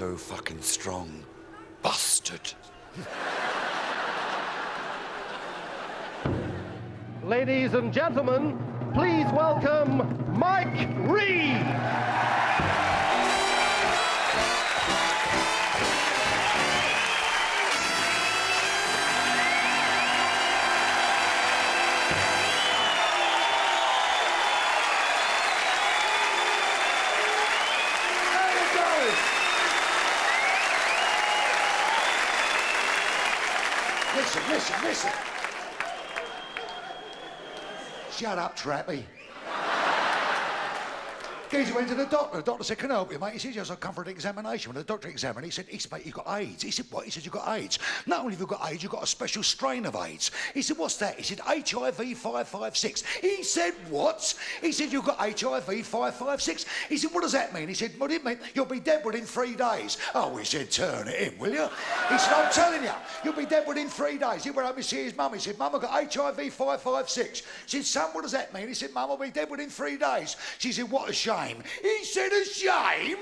so fucking strong. Bastard. Ladies and gentlemen, please welcome Mike Reid. Listen. Shut up, Trappy. Geezer went to the doctor. The doctor said, can I help you, mate? He said, yes, I've come for an examination. When the doctor examined, he said, mate, you've got AIDS. He said, what? He said, you've got AIDS. Not only have you got AIDS, you've got a special strain of AIDS. He said, what's that? He said, HIV 556. He said, what? He said, you've got HIV 556. He said, what does that mean? He said, what it mean? You'll be dead within 3 days. Oh, he said, turn it in, will you? He said, I'm telling you, you'll be dead within 3 days. He went up to see his mum. He said, Mum, I've got HIV 556. She said, son, what does that mean? He said, Mum, I'll be dead within 3 days. She said, what a shame. He said, a shame?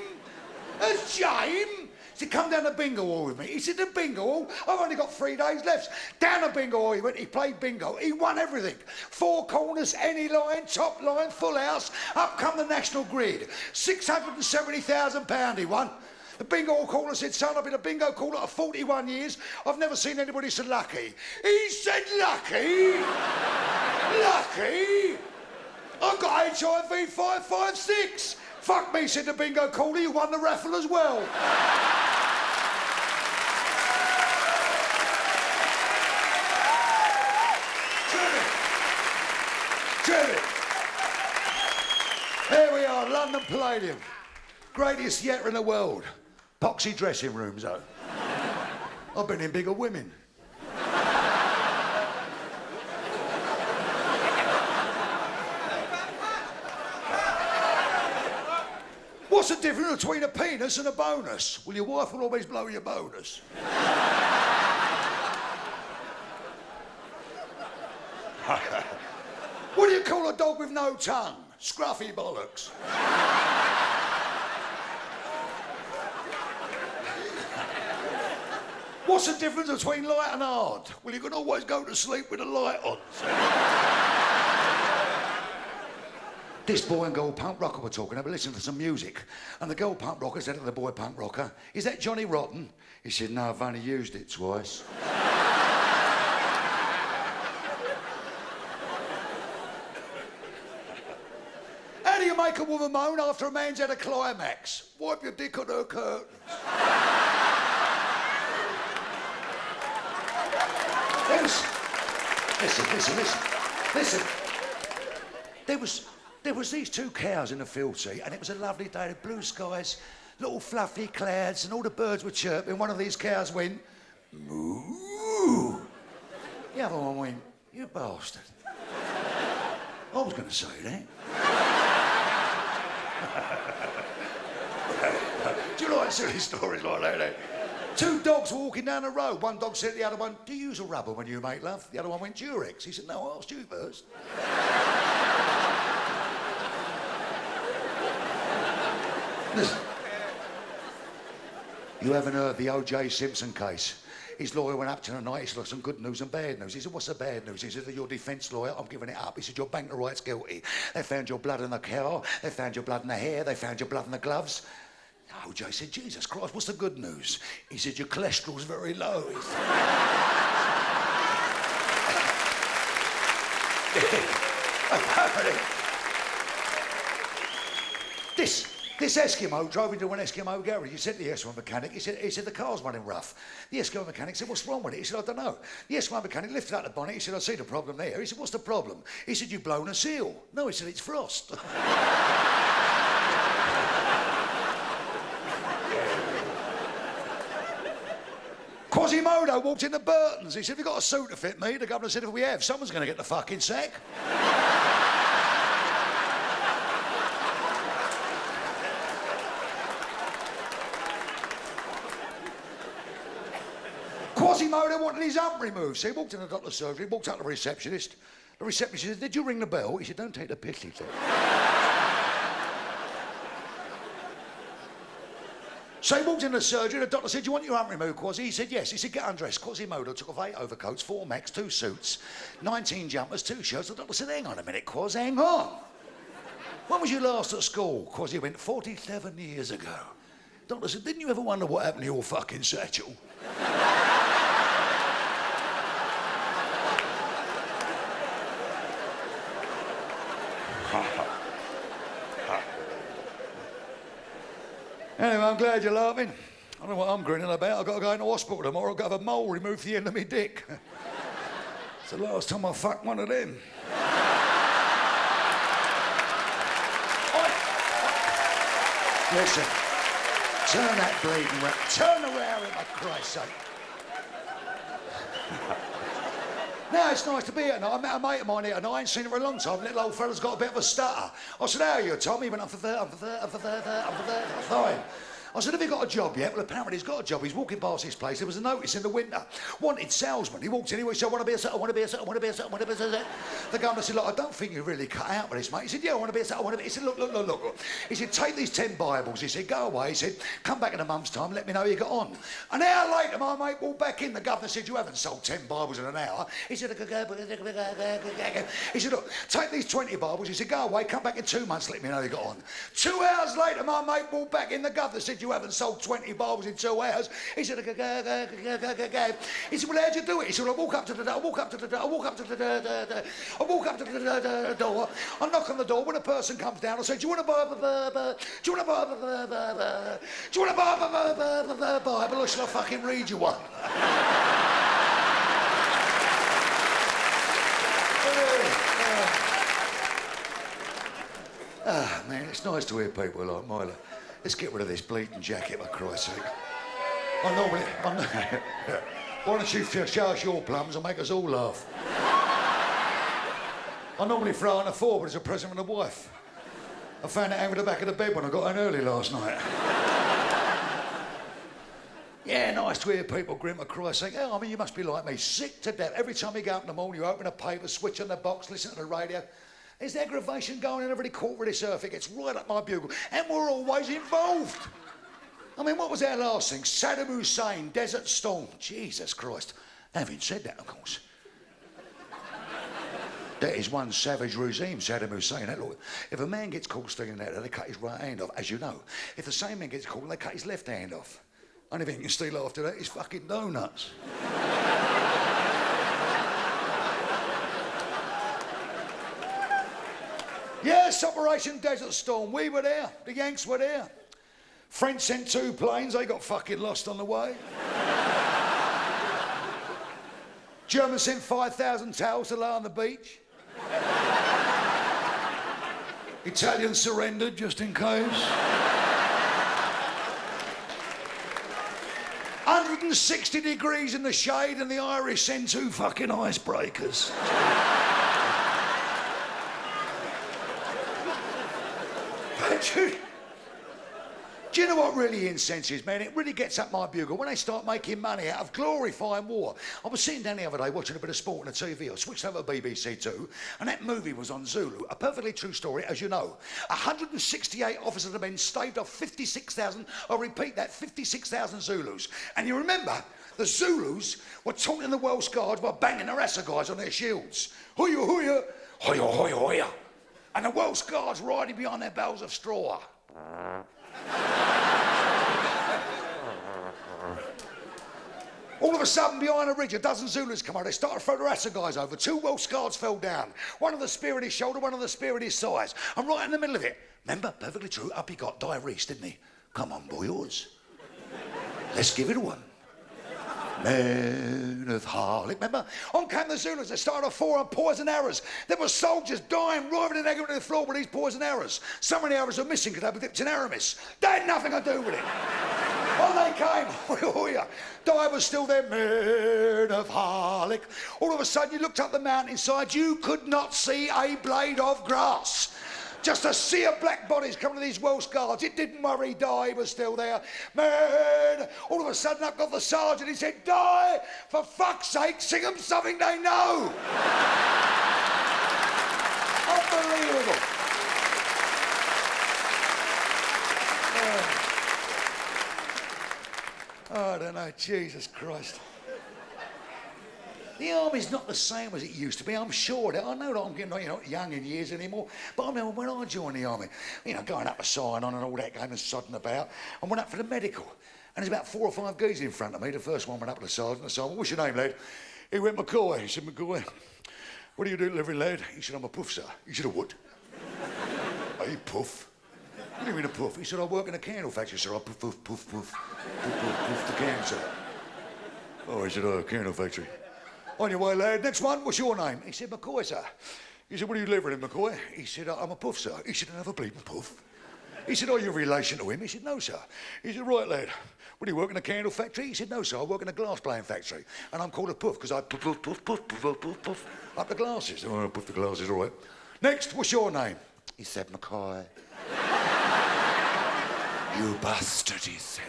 A shame? He said, come down to bingo hall with me. He said, the bingo hall? I've only got 3 days left. Down to bingo hall he went. He played bingo. He won everything. 4 corners, any line, top line, full house. Up come the national grid. £670,000 he won. The bingo hall caller said, son, I've been a bingo caller for 41 years. I've never seen anybody so lucky. He said, lucky? Lucky? I've got HIV 556. Fuck me, said the bingo caller, you won the raffle as well. Trevor. Here we are, London Palladium. Greatest theatre in the world. Poxy dressing rooms, though. I've been in bigger women. What's the difference between a penis and a bonus? Well, your wife will always blow your bonus. What do you call a dog with no tongue? Scruffy bollocks. What's the difference between light and hard? Well, you can always go to sleep with the light on. This boy and girl punk rocker were talking. They were listening to some music. And the girl punk rocker said to the boy punk rocker, is that Johnny Rotten? He said, no, I've only used it twice. How do you make a woman moan after a man's had a climax? Wipe your dick on her curtains. Listen. There was these 2 cows in the field, see, and it was a lovely day, the blue skies, little fluffy clouds, and all the birds were chirping. One of these cows went, moo. The other one went, you bastard. I was going to say that. Do you like silly stories like that, eh? 2 dogs were walking down the road. One dog said to the other one, do you use a rubber when you make love? The other one went, Durex. He said, no, I asked you first. Listen. You haven't heard the O.J. Simpson case. His lawyer went up to the night. He said, look, some good news and bad news. He said, what's the bad news? He said, your defence lawyer, I'm giving it up. He said, your banker right's guilty. They found your blood in the car. They found your blood in the hair. They found your blood in the gloves. O.J. said, Jesus Christ, what's the good news? He said, your cholesterol's very low. This Eskimo drove into an Eskimo garage. He said to the Eskimo mechanic, he said, the car's running rough. The Eskimo mechanic said, what's wrong with it? He said, I don't know. The Eskimo mechanic lifted up the bonnet. He said, I see the problem there. He said, what's the problem? He said, you've blown a seal. No, he said, it's frost. Quasimodo walked into Burton's. He said, have you got a suit to fit me? The governor said, if we have, someone's going to get the fucking sack. Quasimodo wanted his hump removed, so he walked in the doctor's surgery, walked up to the receptionist. The receptionist said, did you ring the bell? He said, don't take the piss, he said. So he walked in the surgery, the doctor said, "Do you want your arm removed, Quasi?" He said, "Yes." He said, "Get undressed." Quasimodo took off 8 overcoats, 4 Macs, 2 suits, 19 jumpers, 2 shirts. The doctor said, "Hang on a minute, Quas, hang on. When was you last at school?" Quasi went, 47 years ago. Doctor said, "Didn't you ever wonder what happened to your fucking satchel?" Anyway, I'm glad you're laughing. I don't know what I'm grinning about. I've got to go into hospital tomorrow. I've got to have a mole removed from the end of my dick. It's the last time I fucked one of them. Listen, turn that bleeding round. Turn around, for Christ's sake. Now it's nice to be here tonight. I met a mate of mine here tonight. I ain't seen her for a long time. Little old fella's got a bit of a stutter. I said, "How are you, Tom?" He went, I'm for fine. I said, "Have you got a job yet?" Well, apparently he's got a job. He's walking past this place. There was a notice in the window. Wanted salesman. He walked in, he said, "I want to be a set, I want to be a set, I want to be a set, I want to be a set." The governor said, "Look, I don't think you're really cut out for this, mate." He said, "Yeah, I want to be a set, I want to be." He said, look. He said, "Take these 10 Bibles." He said, "Go away." He said, "Come back in a month's time, let me know how you got on." An hour later, my mate walked back in. The governor said, "You haven't sold 10 Bibles in an hour." He said, "Look, take these 20 Bibles." He said, "Go away, come back in 2 months, let me know how you got on." 2 hours later, my mate walked back in. The governor said, "You haven't sold 20 Bibles in 2 hours." He said, He said, "Well, how'd you do it?" He said, "Well, I walk up to the door, I walk up to the door, I walk up to the door, I knock on the door. When a person comes down, I say, do you want to buy a Bible, or shall I fucking read you one?" Man, it's nice to hear people like Myla. Let's get rid of this bleeding jacket, for Christ's sake. Why don't you show us your plums and make us all laugh? I normally throw on a 4, but it's a present from the wife. I found it hanging at the back of the bed when I got in early last night. Yeah, nice to hear people grin, for Christ's sake. Oh, I mean, you must be like me, sick to death. Every time you go up in the morning, you open a paper, switch on the box, listen to the radio. There's aggravation going in every corner of this earth. It gets right up my bugle. And we're always involved. I mean, what was our last thing? Saddam Hussein, Desert Storm. Jesus Christ. Having said that, of course. That is one savage regime, Saddam Hussein. Look, if a man gets caught stealing that, they cut his right hand off, as you know. If the same man gets caught, they cut his left hand off. Only thing you can steal after that is fucking donuts. Yes, Operation Desert Storm. We were there. The Yanks were there. French sent 2 planes. They got fucking lost on the way. Germans sent 5,000 towels to lay on the beach. Italians surrendered just in case. 160 degrees in the shade, and the Irish sent 2 fucking icebreakers. Do you know what really incenses, man? It really gets up my bugle when they start making money out of glorifying war. I was sitting down the other day watching a bit of sport on the TV. I switched over to BBC Two, and that movie was on Zulu. A perfectly true story, as you know. 168 officers and men staved off 56,000, I repeat that, 56,000 Zulus. And you remember, the Zulus were taunting the Welsh Guards by banging the assegais on their shields. Hoya, hoya, hoya, hoya, hoya. And the Welsh Guards riding behind their bales of straw. All of a sudden, behind a ridge, a dozen Zulus come out. They started to throw their assegais over. 2 Welsh Guards fell down. One on the spear at his shoulder, one on the spear at his sides. I'm right in the middle of it. Remember, perfectly true, up he got, Diarese, didn't he? Come on, boys. Let's give it a one. Men of Harlech. Remember? On came the Zulus. They started off 4 on poison arrows. There were soldiers dying, writhing their neck to the floor with these poison arrows. Some of the arrows were missing because they were dipped in Aramis. They had nothing to do with it. On they came. Di was still there. Men of Harlech. All of a sudden, you looked up the mountainside. You could not see a blade of grass. Just a sea of black bodies coming to these Welsh Guards. It didn't worry Di, he was still there. Man, all of a sudden up got the sergeant. He said, Di, for fuck's sake, sing them something they know. Oh, I don't know, Jesus Christ. The army's not the same as it used to be, I'm sure. I know that I'm getting not young in years anymore, but I remember when I joined the army, going up to sign on and all that, going and sodding about, I went up for the medical. And there's about 4 or 5 geezers in front of me. The first one went up to the sergeant. The sergeant, what's your name, lad? He went, McCoy. He said, McCoy, what do you do delivering, lad? He said, I'm a puff, sir. He said, a what? A puff? What do you mean a puff? He said, I work in a candle factory, sir. I puff, puff, puff, puff, puff, puff, puff the candle, sir. Oh, he said, oh, candle factory. On your way, lad. Next one, what's your name? He said, McCoy, sir. He said, what are you delivering in, McCoy? He said, I'm a puff, sir. He said, another bleeding puff. He said, are you in relation to him? He said, no, sir. He said, right, lad. What, do you work in a candle factory? He said, no, sir, I work in a glass blowing factory. And I'm called a puff, because I puff, puff, puff, puff, puff, puff, puff, up the glasses. Oh, I puff the glasses, all right. Next, what's your name? He said, McCoy. You bastard, he said.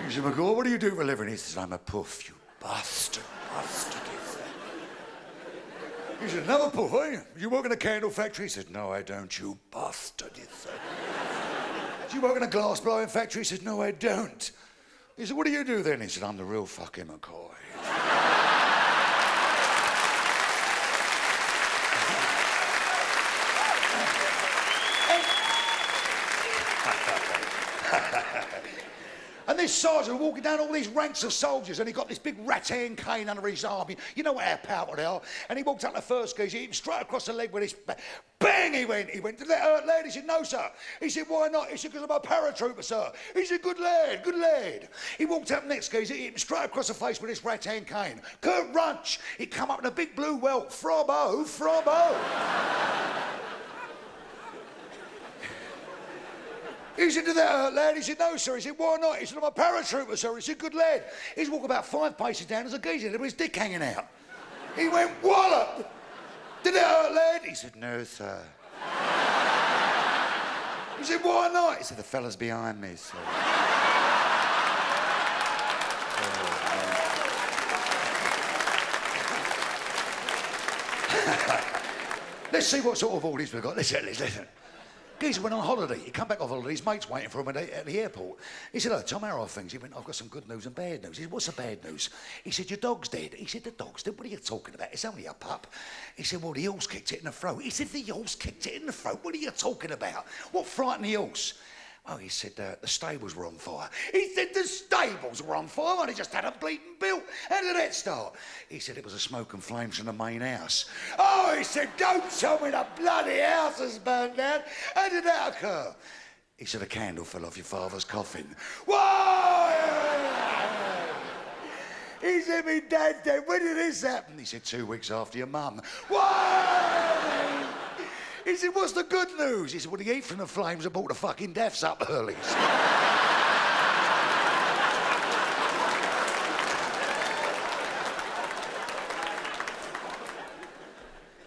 He said, McCoy, what do you do for a living? He said, I'm a puff, you bastard, bastard, he said. He said, another puff, eh? You work in a candle factory? He said, no, I don't, you bastard, he said. Do you work in a glass blowing factory? He said, no, I don't. He said, what do you do then? He said, I'm the real fucking McCoy. And this sergeant walking down all these ranks of soldiers, and he got this big rattan cane under his arm. You know how powerful they are. And he walked up the first geezer, he hit him straight across the leg with his... Bang, he went. Did that hurt, lad? He said, no, sir. He said, why not? He said, because I'm a paratrooper, sir. He said, good lad, good lad. He walked up next geezer, hit him straight across the face with his rattan cane. Kurt Runch. He come up in a big blue welt. Frobbo, frobbo. He said, did that hurt, lad? He said, no, sir. He said, why not? He said, I'm a paratrooper, sir. He said, good lad. He's walking about 5 paces down, there's a geezer with his dick hanging out. He went, wallop! Did it hurt, lad? He said, no, sir. He said, why not? He said, the fella's behind me, sir. Let's see what sort of orders we've got. Listen. Geezer went on holiday. He come back off holiday. His mate's waiting for him at the airport. He said, oh, Tom, how are things? He went, I've got some good news and bad news. He said, what's the bad news? He said, your dog's dead. He said, the dog's dead? What are you talking about? It's only a pup. He said, well, the horse kicked it in the throat. He said, the horse kicked it in the throat? What are you talking about? What frightened the horse? Oh, he said, the stables were on fire. He said, the stables were on fire? And he just had a bleeding built. How did that start? He said, it was a smoke and flames from the main house. Oh, he said, don't tell me the bloody house has burned down. How did that occur? He said, a candle fell off your father's coffin. Whoa! He said, me dad's dead. When did this happen? He said, 2 weeks after your mum. Whoa! He said, what's the good news? He said, well, the heat from the flames have brought the fucking deaths up early.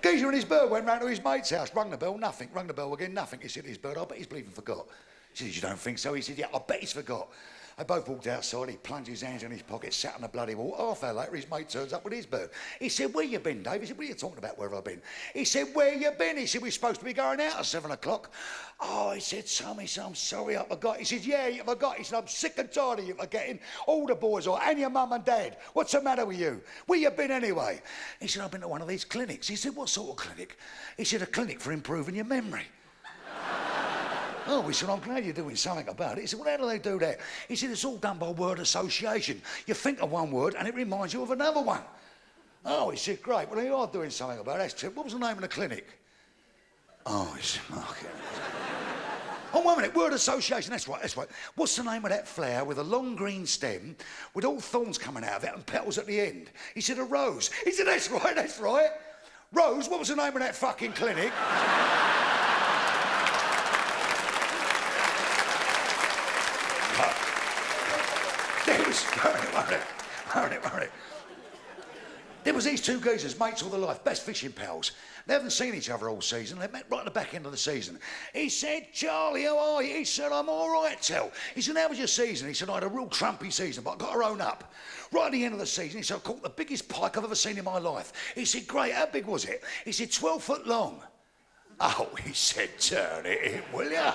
Geezer and his bird went round to his mate's house, rung the bell, nothing. Rung the bell again, nothing. He said to his bird, I bet he's bleeding forgot. He said, you don't think so? He said, yeah, I bet he's forgot. They both walked outside, he plunged his hands in his pocket, sat on the bloody wall. Half an hour later, his mate turns up with his bird. He said, where you been, Dave? He said, what are you talking about, where have I been? He said, where you been? He said, we're supposed to be going out at 7 o'clock. Oh, he said, Tommy, so I'm sorry I forgot. He said, yeah, you forgot. He said, I'm sick and tired of you forgetting. All the boys are, and your mum and dad. What's the matter with you? Where you been anyway? He said, I've been to one of these clinics. He said, what sort of clinic? He said, a clinic for improving your memory. Oh, he said, I'm glad you're doing something about it. He said, well, how do they do that? He said, it's all done by word association. You think of one word and it reminds you of another one. Oh, he said, great. Well, you are doing something about it. That's true. What was the name of the clinic? Oh, he said, okay. Oh, wait a minute, word association, that's right. What's the name of that flower with a long green stem with all thorns coming out of it and petals at the end? He said, a rose. He said, that's right. Rose, what was the name of that fucking clinic? There was these two geezers, mates all their life, best fishing pals. They haven't seen each other all season. They met right at the back end of the season. He said, Charlie, how are you? He said, I'm all right, Tell. He said, how was your season? He said, I had a real trumpy season, but I got to own up. Right at the end of the season, he said, I caught the biggest pike I've ever seen in my life. He said, great, how big was it? He said, 12 foot long. Oh, he said, turn it in, will ya?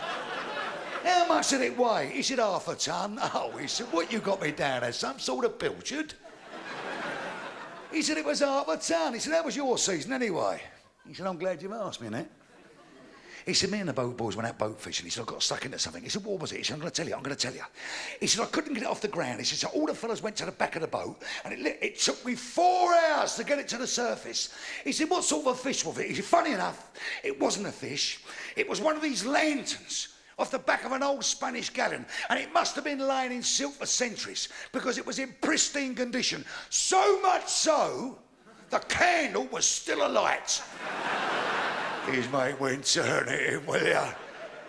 How I said, it weigh? He said, half a ton. Oh, he said, what you got me down as, some sort of pilchard? He said, it was half a ton. He said, how was your season anyway? He said, I'm glad you've asked me, innit? He said, me and the boat boys went out boat fishing. He said, I got stuck into something. He said, what was it? He said, I'm going to tell you. He said, I couldn't get it off the ground. He said, so all the fellas went to the back of the boat, and it took me 4 hours to get it to the surface. He said, what sort of a fish was it? He said, funny enough, it wasn't a fish. It was one of these lanterns off the back of an old Spanish galleon, and it must have been lying in silt for centuries because it was in pristine condition. So much so, the candle was still alight. His mate went, turn it in, will ya?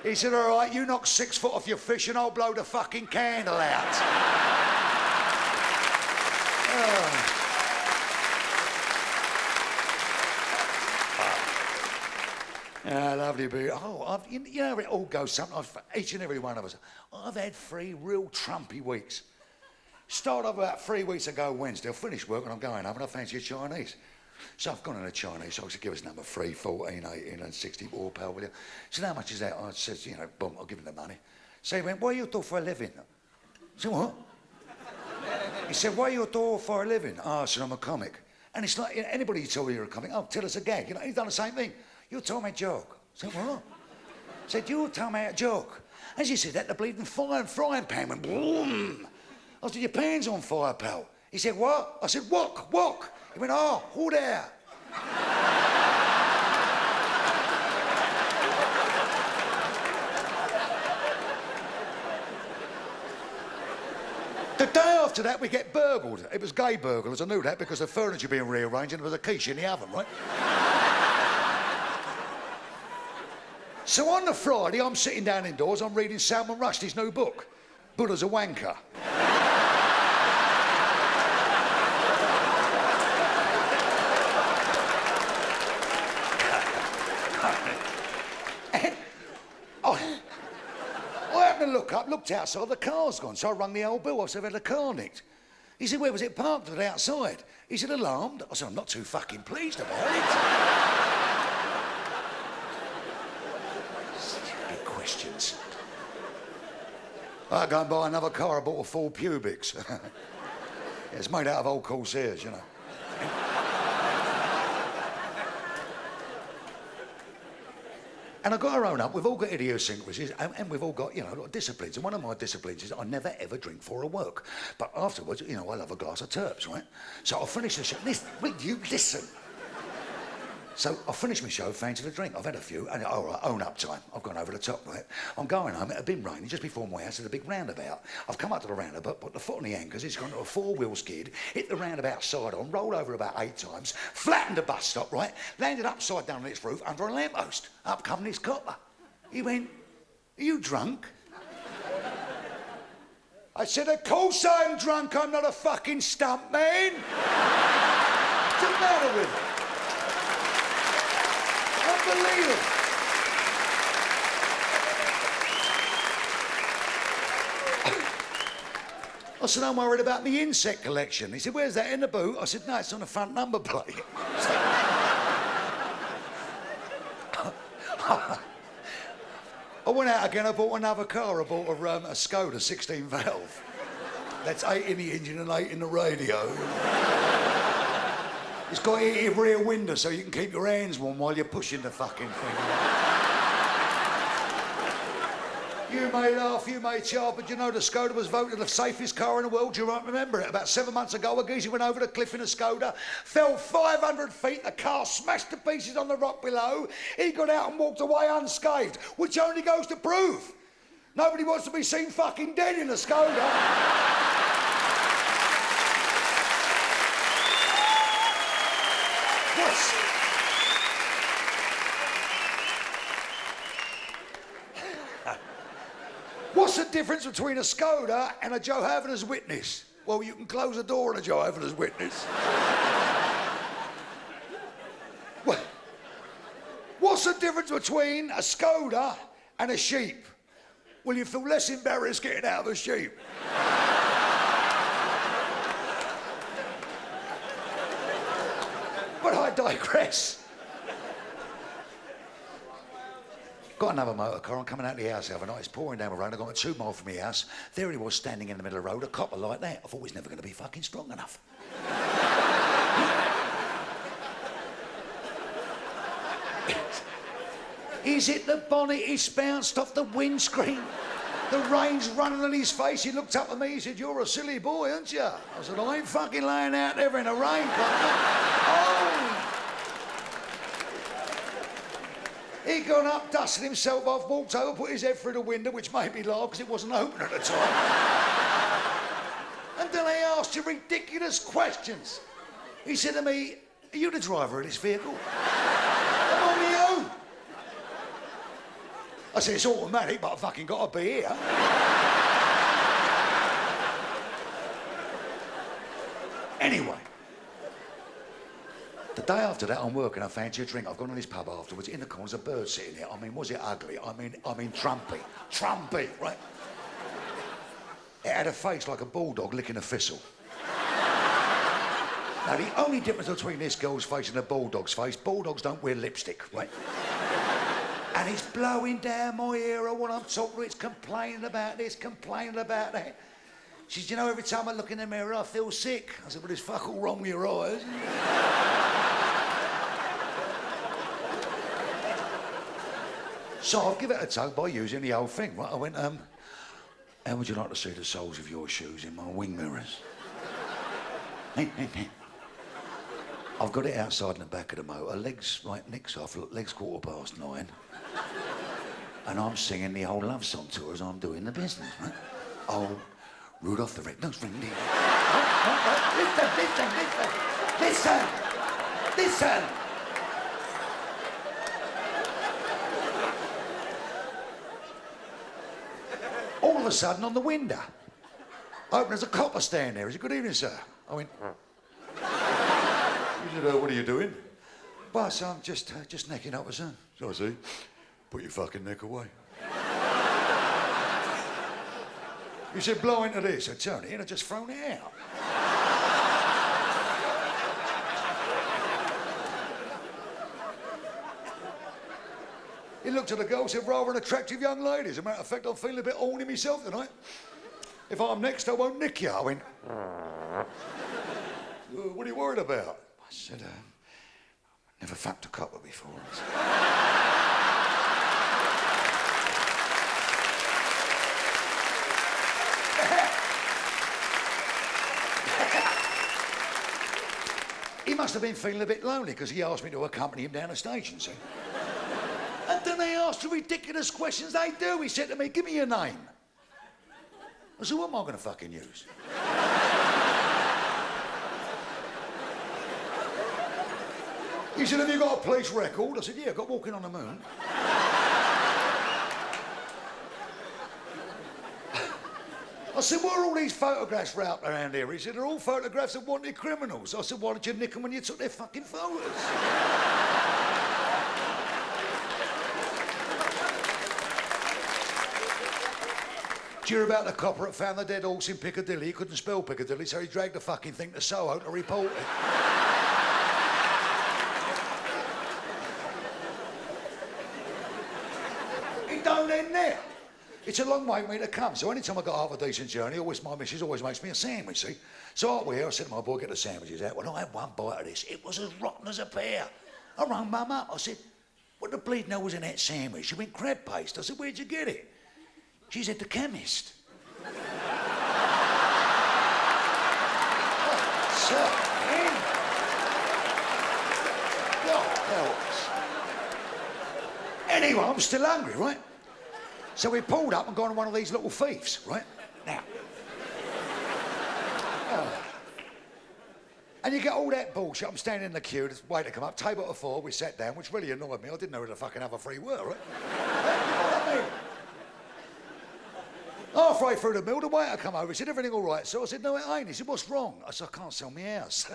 He said, all right, you knock 6 foot off your fish and I'll blow the fucking candle out. Lovely bit. Oh, you know how it all goes sometimes for each and every one of us. I've had 3 real trumpy weeks. Started off about 3 weeks ago Wednesday. I finished work and I'm going home and I fancy a Chinese. So I've gone in a Chinese, so I said, give us number 3, 14, 18 and 64, pal, will you? So how much is that? I said, you know, boom, I'll give him the money. So he went, what do you do for a living? I said, what? He said, what do you do for a living? Oh, I said, I'm a comic. And it's like, anybody you tell me you're a comic, oh, tell us a gag. You know, he's done the same thing. You tell me a joke. I said, what? I said, you tell me a joke. As he said that, the bleeding frying pan went boom. I said, your pan's on fire, pal. He said, what? I said, wok. He went, oh, who there? The day after that, we get burgled. It was gay burglars, I knew that, because the furniture being rearranged and there was a quiche in the oven, right? So on the Friday, I'm sitting down indoors, I'm reading Salman Rushdie's new book, Buddha's a Wanker. Looked outside, the car's gone. So I rung the old bill. I said, I've had the car nicked. He said, where was it parked? I said, outside. He said, alarmed? I said, I'm not too fucking pleased about it. Stupid questions. I go and buy another car. I bought a Ford Pubics. It's made out of old Corsairs, you know. And I've got to own up, we've all got idiosyncrasies and we've all got, you know, disciplines. And one of my disciplines is I never ever drink before I work. But afterwards, you know, I love a glass of terps, right? So I'll finish the show. Listen. So I finished my show, fancied a drink. I've had a few, and all right, own up time. I've gone over the top, right? I'm going home, it had been raining just before my house, there's a big roundabout. I've come up to the roundabout, put the foot on the anchors, it's gone to a 4-wheel skid, hit the roundabout side on, rolled over about 8 times, flattened the bus stop, right? Landed upside down on its roof under a lamppost. Up coming this copper. He went, are you drunk? I said, of course I'm drunk, I'm not a fucking stump man. What's the matter with it? Unbelievable. I said, I'm worried about my insect collection. He said, where's that, in the boot? I said, no, it's on the front number plate. I went out again, I bought another car. I bought a Skoda 16 valve. That's 8 in the engine and 8 in the radio. It's got a heated rear window so you can keep your hands warm while you're pushing the fucking thing. You may laugh, you may char, but you know the Skoda was voted the safest car in the world. You might remember it. About 7 months ago, a geezer went over the cliff in a Skoda, fell 500 feet, the car smashed to pieces on the rock below. He got out and walked away unscathed, which only goes to prove nobody wants to be seen fucking dead in a Skoda. What's the difference between a Skoda and a Jehovah's Witness? Well, you can close the door on a Jehovah's Witness. What's the difference between a Skoda and a sheep? Well, you feel less embarrassed getting out of a sheep. But I digress. Got another motor car. I'm coming out of the house the other night. It's pouring down the road. I got 2 miles from the house. There he was standing in the middle of the road, a copper like that. I thought he was never going to be fucking strong enough. Is it the bonnet? He's bounced off the windscreen. The rain's running on his face. He looked up at me. He said, "You're a silly boy, aren't you?" I said, "I ain't fucking laying out there in the rain, partner." Oh! He'd gone up, dusted himself off, walked over, put his head through the window, which made me laugh because it wasn't open at the time. And then I asked you ridiculous questions. He said to me, "Are you the driver of this vehicle?" "I'm only you." I said, "It's automatic, but I fucking got to be here." Anyway, the day after that, I'm working. I fancy a drink. I've gone on this pub afterwards. In the corner's a bird sitting there. I mean, was it ugly? I mean, Trumpy, right? It had a face like a bulldog licking a thistle. Now, the only difference between this girl's face and a bulldog's face, bulldogs don't wear lipstick, right? And it's blowing down my ear. I want to talk to it. It's complaining about this, complaining about that. She says, "You know, every time I look in the mirror, I feel sick." I said, "Well, there's fuck all wrong with your eyes." So I'll give it a tug by using the old thing, right? I went, "How would you like to see the soles of your shoes in my wing mirrors?" I've got it outside in the back of the motor, legs like nicked off, legs 9:15. And I'm singing the old love song to her as I'm doing the business, right? Oh, Rudolph the Red-Nosed Reindeer. Listen. All of a sudden, on the window, open as a copper stand there. He said, "Good evening, sir." I went, he said, "What are you doing?" "Boss, I'm just necking up, sir." "So I see. Put your fucking neck away." He said, "Blow into this." I turned it in, I'd just thrown it out. He looked at the girl, said, "Rather an attractive young lady. As a matter of fact, I'm feeling a bit horny myself tonight. If I'm next, I won't nick you." I went, "What are you worried about?" I said, "Never fucked a copper before." He must have been feeling a bit lonely because he asked me to accompany him down the station, see? And then they asked the ridiculous questions they do. He said to me, "Give me your name." I said, "What am I going to fucking use?" He said, "Have you got a police record?" I said, "Yeah, I got Walking on the Moon." I said, "What are all these photographs out around here?" He said, "They're all photographs of wanted criminals." I said, "Why did you nick them when you took their fucking photos?" Do you hear about the copper that found the dead horse in Piccadilly? He couldn't spell Piccadilly, so he dragged the fucking thing to Soho to report it. It don't end there. It's a long way for me to come, so anytime I got half a decent journey, my missus always makes me a sandwich, see? So out here, I said to my boy, "Get the sandwiches out." Well, I had one bite of this. It was as rotten as a pear. I rang Mum up. I said, "What the bleeding hell was in that sandwich?" She went, "Crab paste." I said, "Where'd you get it?" She said, "The chemist." Sir, anyway, I'm still hungry, right? So we pulled up and gone to one of these little thieves, right? Now. And you get all that bullshit. I'm standing in the queue, the waiter come up, table at 4, we sat down, which really annoyed me. I didn't know who the fucking other 3 were, right? You know what I mean? Halfway through the meal, the waiter come over. He said, "Everything all right?" So I said, "No, it ain't." He said, "What's wrong?" I said, "I can't sell my house."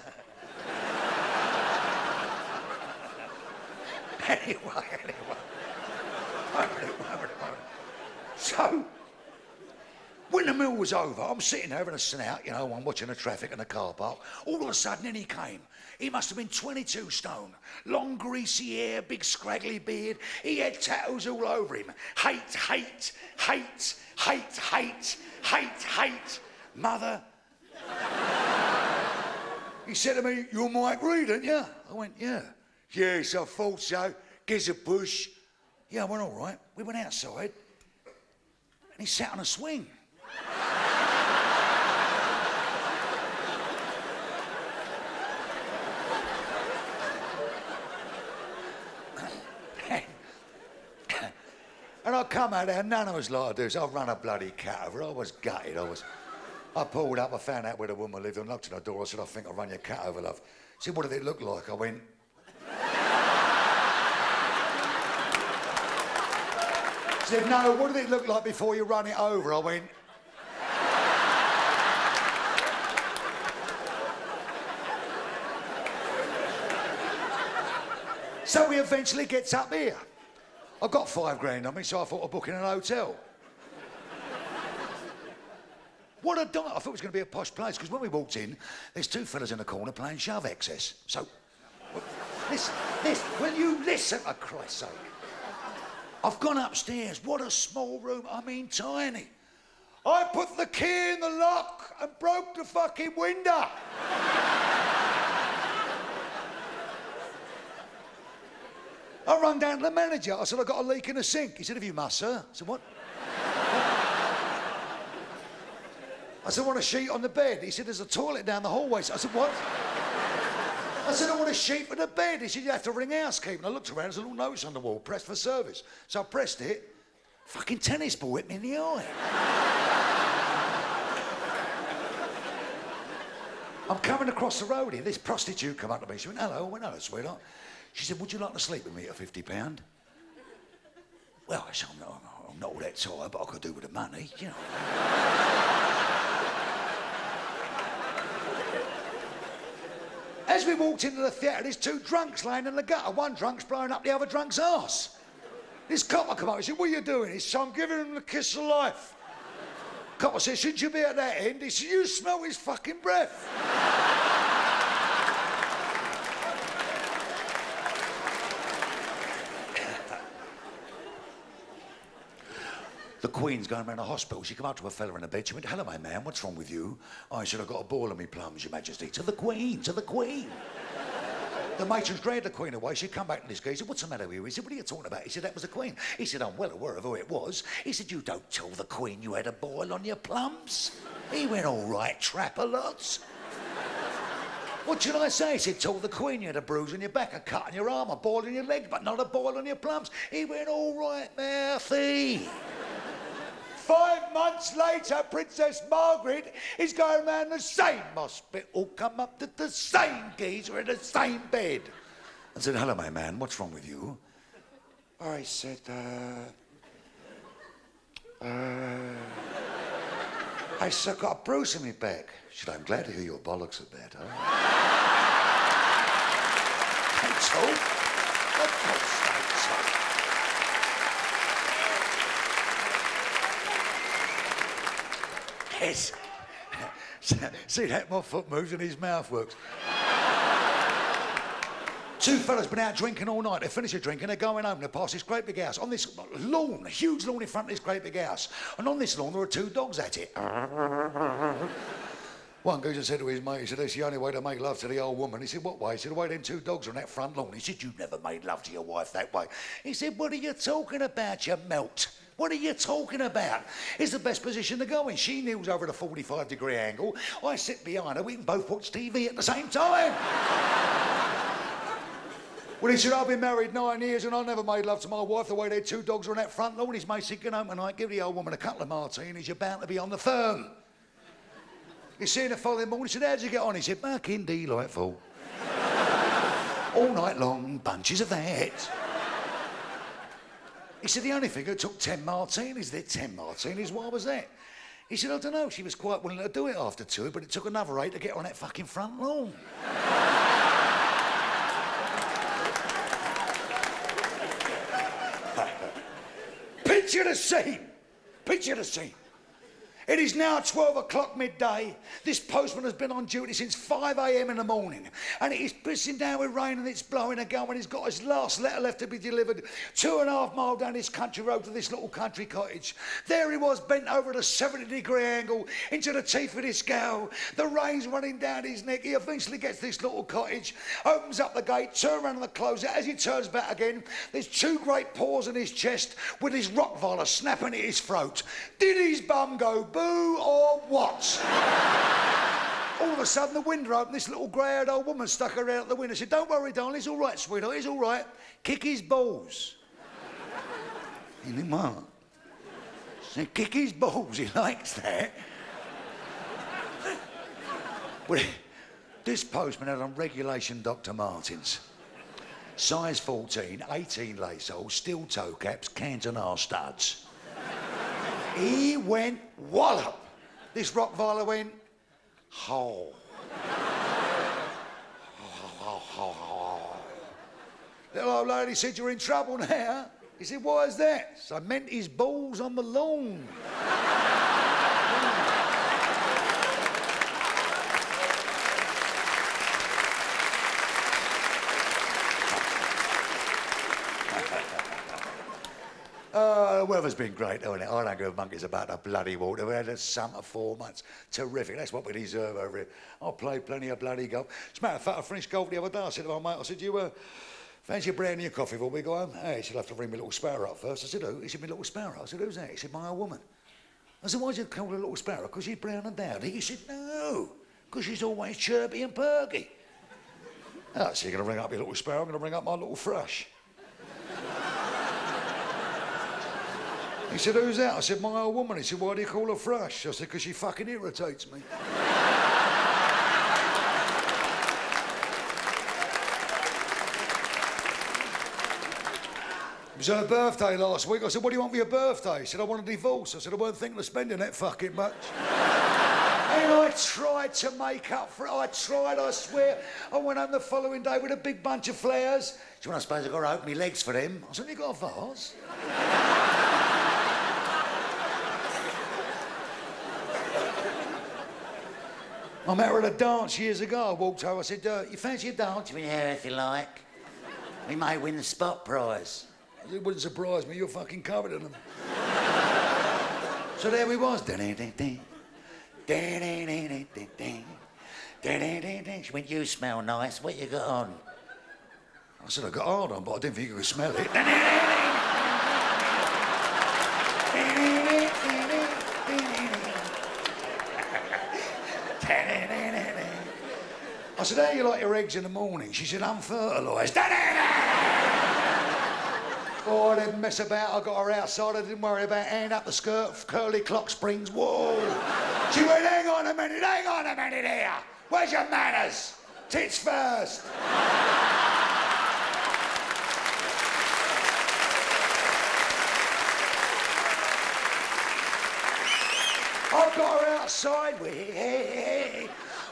Anyway. So, we When the meal was over, I'm sitting there having a snout, you know, I'm watching the traffic in the car park. All of a sudden, in he came. He must have been 22 stone. Long, greasy hair, big, scraggly beard. He had tattoos all over him. Hate, hate, hate, hate, hate, hate, hate. Mother. He said to me, "You're Mike Reid, aren't you?" I went, "Yeah." "Yes, I thought so. Gives a push." Yeah, I went, "All right." We went outside, and he sat on a swing. And I come out there, none of us like to do, so I run a bloody cat over. I was gutted. I pulled up, I found out where the woman lived, and knocked on the door. I said, "I think I'll run your cat over, love." She said, "What did it look like?" I went. She said, "No, what did it look like before you run it over?" I went. So he eventually gets up here. I've got £5 on me, so I thought I'd book in an hotel. What a diet. I thought it was going to be a posh place, because when we walked in, there's two fellas in the corner playing shove excess. So, will you listen, for Christ's sake? I've gone upstairs. What a small room. I mean, tiny. I put the key in the lock and broke the fucking window. I run down to the manager. I said, "I've got a leak in the sink." He said, "Have you must, sir?" I said, "What?" I said, "I want a sheet on the bed." He said, "There's a toilet down the hallway." I said, "What?" I said, "I want a sheet for the bed." He said, "You have to ring housekeeping." I looked around, there's a little notice on the wall, "Press for service." So I pressed it. Fucking tennis ball hit me in the eye. I'm coming across the road here. This prostitute come up to me. She went, "Hello." I went, "Hello, sweetheart." She said, "Would you like to sleep with me at £50? Well, I said, I'm not all that tired, but I could do with the money, you know. As we walked into the theatre, there's two drunks laying in the gutter. One drunk's blowing up the other drunk's arse. This copper come up and said, "What are you doing?" He said, "I'm giving him the kiss of life." Copper said, "Shouldn't you be at that end?" He said, "You smell his fucking breath." The Queen's going around the hospital. She come up to a fella in a bed. She went, "Hello, my man, what's wrong with you?" I said, "I've got a ball on me plums, Your Majesty." To the Queen, to the Queen. The matron's dragged the Queen away. She come back to this guy. He said, "What's the matter with you?" He said, "What are you talking about?" He said, "That was the Queen." He said, "I'm well aware of who it was." He said, "You don't tell the Queen you had a boil on your plums." He went, "All right, trap-a-lots." "What should I say?" He said, "Tell the Queen you had a bruise on your back, a cut on your arm, a boil on your leg, but not a boil on your plums." He went, "All right, Murphy." 5 months later, Princess Margaret is going around the same hospital, come up to the same geezer in the same bed. I said, "Hello, my man, what's wrong with you?" I said, I said, "I've got a bruise in my back." She said, "I'm glad to hear your bollocks are better." That's all. Of course, that's all. Yes. See that? My foot moves and his mouth works. Two fellas been out drinking all night. They finish a drink and they're going home. They pass this great big house. On this lawn, a huge lawn in front of this great big house. And on this lawn, there are two dogs at it. One geezer said to his mate, he said, "That's the only way to make love to the old woman." He said, "What way?" He said, "The way them two dogs are on that front lawn." He said, "You never made love to your wife that way." He said, "What are you talking about, you melt? What are you talking about? It's the best position to go in. She kneels over at a 45-degree angle. I sit behind her. We can both watch TV at the same time." Well, he said, "I've been married 9 years and I never made love to my wife the way them two dogs are on that front lawn." His mate said, "Get home tonight, give the old woman a couple of martinis. You're bound to be on the firm." He said the following morning, he said, "How'd you get on?" He said, "Fucking delightful." All night long, bunches of that. He said, "The only thing that took 10 martinis, they're 10 martinis, why was that?" He said, "I don't know, she was quite willing to do it after 2, but it took another 8 to get on that fucking front lawn." Picture the scene. Picture the scene. It is now 12 o'clock midday. This postman has been on duty since 5 a.m. in the morning. And it is pissing down with rain and it's blowing a gale when he's got his last letter left to be delivered 2.5 miles down this country road to this little country cottage. There he was, bent over at a 70-degree angle into the teeth of this gale. The rain's running down his neck. He eventually gets to this little cottage, opens up the gate, turns around and closes it. As he turns back again, there's 2 great paws in his chest with his Rottweiler snapping at his throat. Did his bum go boo or what? All of a sudden, the window opened. This little grey-haired old woman stuck her head out the window. Said, "Don't worry, darling, it's all right, sweetheart, it's all right. Kick his balls." He didn't what? Said, "Kick his balls," he likes that. Well, this postman had on regulation Dr. Martens. Size 14, 18 lace holes, steel toe caps, Cantonar studs. He went wallop. This Rottweiler went, ho. Little old lady said, "You're in trouble now." He said, "Why is that?" So I meant his balls on the lawn. The weather's been great, hasn't it? I don't give monkeys about the bloody water. We had a summer 4 months. Terrific. That's what we deserve over here. I played plenty of bloody golf. As a matter of fact, I finished golf the other day. I said to my mate, I said, "You fancy a brandy or coffee before we go home?" Hey, he said, "I'll have to ring my little sparrow up first." I said, "Who?" He said, "My little sparrow." I said, "Who's that?" He said, "My old woman." I said, "Why'd you call her a little sparrow? Because she's brown and dowdy?" He said, "No, because she's always chirpy and perky." Oh, so you're going to ring up your little sparrow, I'm going to ring up my little thrush. He said, "Who's that?" I said, "My old woman." He said, "Why do you call her thrush?" I said, "Because she fucking irritates me." It was her birthday last week. I said, "What do you want for your birthday?" He said, "I want a divorce." I said, "I weren't thinking of spending that fucking much." And I tried to make up for it. I tried, I swear. I went home the following day with a big bunch of flowers. She went, "I suppose I've got to open my legs for them." I said, "You got a vase?" I met her at a dance years ago. I walked over, I said, "You fancy a dance?" She went, "Yeah, if you like. We may win the spot prize." I said, "It wouldn't surprise me, you're fucking covered in them." So there we was. She went, "You smell nice. What you got on?" I said, "I got hard on, but I didn't think you could smell it." I said, "How you like your eggs in the morning?" She said, "Unfertilised." Oh, I didn't mess about. I got her outside. I didn't worry about hand up the skirt, curly clock springs. Whoa. She went, hang on a minute here. Where's your manners? Tits first. I got her outside.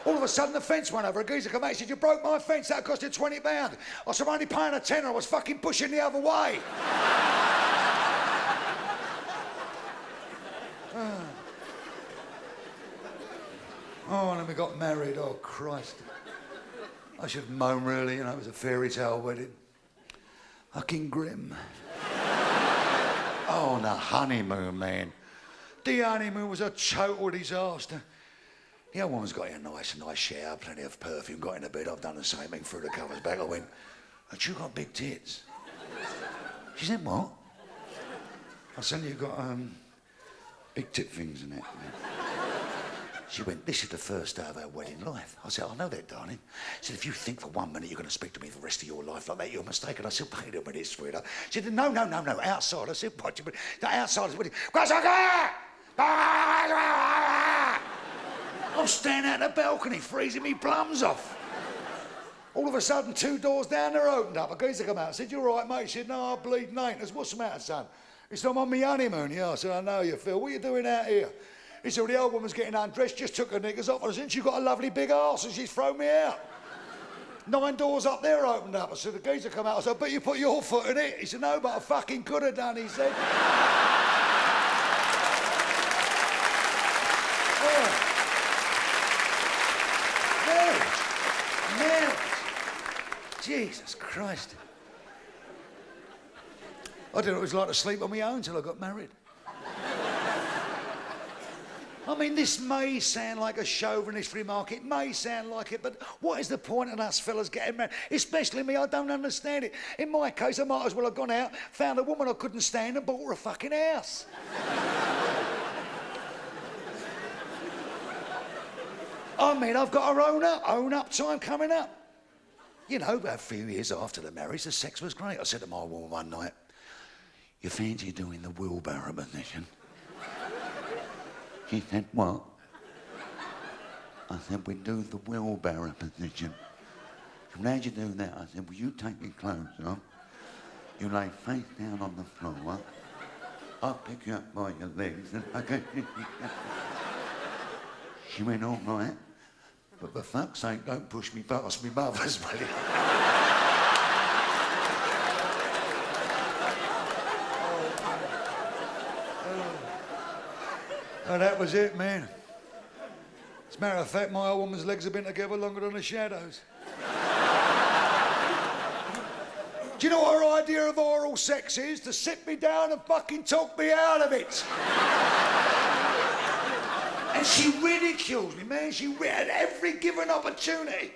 All of a sudden, the fence went over. A geezer came out and said, "You broke my fence. That cost you £20. I said, "I'm only paying a tenner. I was fucking pushing the other way." Oh, and then we got married. Oh, Christ. I should moan, really. You know, it was a fairy tale wedding. Fucking grim. Oh, and the honeymoon, man. The honeymoon was a total disaster. The old woman's got in a nice shower, plenty of perfume, got into bed. I've done the same thing, threw the covers back. I went, "But you got big tits." She said, "What?" I said, "You've got big tit things in it." She went, "This is the first day of our wedding life." I said, "I know that, darling." She said, "If you think for 1 minute you're going to speak to me for the rest of your life like that, you're mistaken." I said, "Wait a minute, sweetheart." She said, No, outside." I said, "What? Outside is wedding." I'm standing out on the balcony, freezing me plums off. All of a sudden, 2 doors down there opened up. A geezer come out. I said, "You all right, mate?" He said, "No, I bleeding ain't." I said, "What's the matter, son?" He said, "I'm on my honeymoon." Yeah, I said, "I know you, Phil. What are you doing out here?" He said, "Well, the old woman's getting undressed, just took her knickers off. I said, she's got a lovely big arse and she's thrown me out." 9 doors up there opened up. I said, the geezer come out. I said, "I bet you put your foot in it." He said, "No, but I fucking could have done," he said. Jesus Christ. I didn't know what it was like to sleep on my own till I got married. I mean, this may sound like a chauvinist remark, it may sound like it, but what is the point of us fellas getting married? Especially me, I don't understand it. In my case, I might as well have gone out, found a woman I couldn't stand and bought her a fucking house. I mean, I've got to own up time coming up. You know, a few years after the marriage, the sex was great. I said to my woman one night, "You fancy doing the wheelbarrow position?" She said, "What?" I said, "We do the wheelbarrow position." She said, "How'd you do that?" I said, "Well, you take your clothes off, you lay face down on the floor, I'll pick you up by your legs and I go..." She went, "All right, but for fuck's sake, don't push me past me mother's, will you?" Oh, that was it, man. As a matter of fact, my old woman's legs have been together longer than the shadows. Do you know what her idea of oral sex is? To sit me down and fucking talk me out of it. And she ridicules me, man. She at every given opportunity.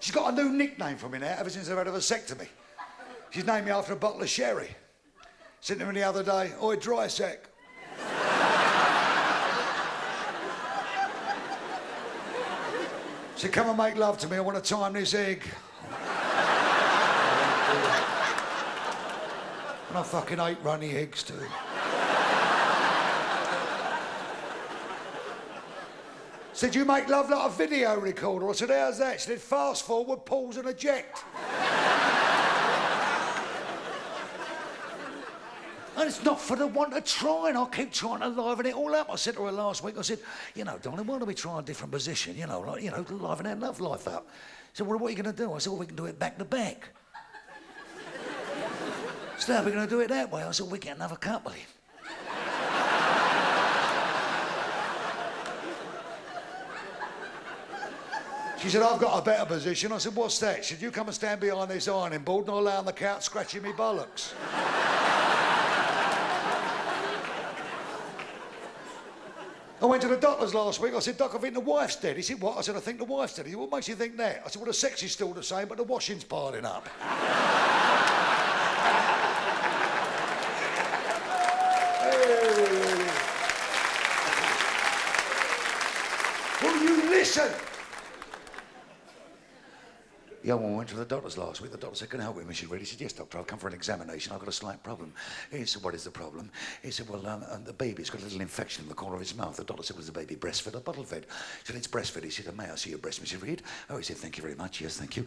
She's got a new nickname for me now, ever since I've had a vasectomy. She's named me after a bottle of sherry. Sitting there the other day, "Oi, dry sack." She said, "Come and make love to me, I want to time this egg." And I fucking hate runny eggs too. Said, "You make love like a video recorder." I said, "How's that?" She said, "Fast forward, pause and eject." And it's not for the want of trying. I keep trying to liven it all up. I said to her last week, I said, "You know, darling, why don't we try a different position? You know, like, you know, liven our love life up." She said, "Well, what are you going to do?" I said, "Well, we can do it back to back." She said, "How are we going to do it that way?" I said, "We get another couple in." She said, "I've got a better position." I said, "What's that?" She said, "You come and stand behind this ironing board and I'll lay on the couch scratching me bollocks." I went to the doctors last week. I said, "Doc, I think the wife's dead." He said, "What?" I said, "I think the wife's dead." He said, "What makes you think that?" I said, "Well, the sex is still the same, but the washing's piling up." Hey. Will you listen? The young woman went to the doctors last week. The doctor said, "Can I help you, Mrs. Reid?" He said, "Yes, doctor, I've come for an examination. I've got a slight problem." He said, "What is the problem?" He said, "Well, the baby's got a little infection in the corner of his mouth." The doctor said, "Was the baby breastfed or bottle fed?" He said, "It's breastfed." He said, "May I see your breast, Mrs. Reid?" Oh, he said, "Thank you very much. Yes, thank you."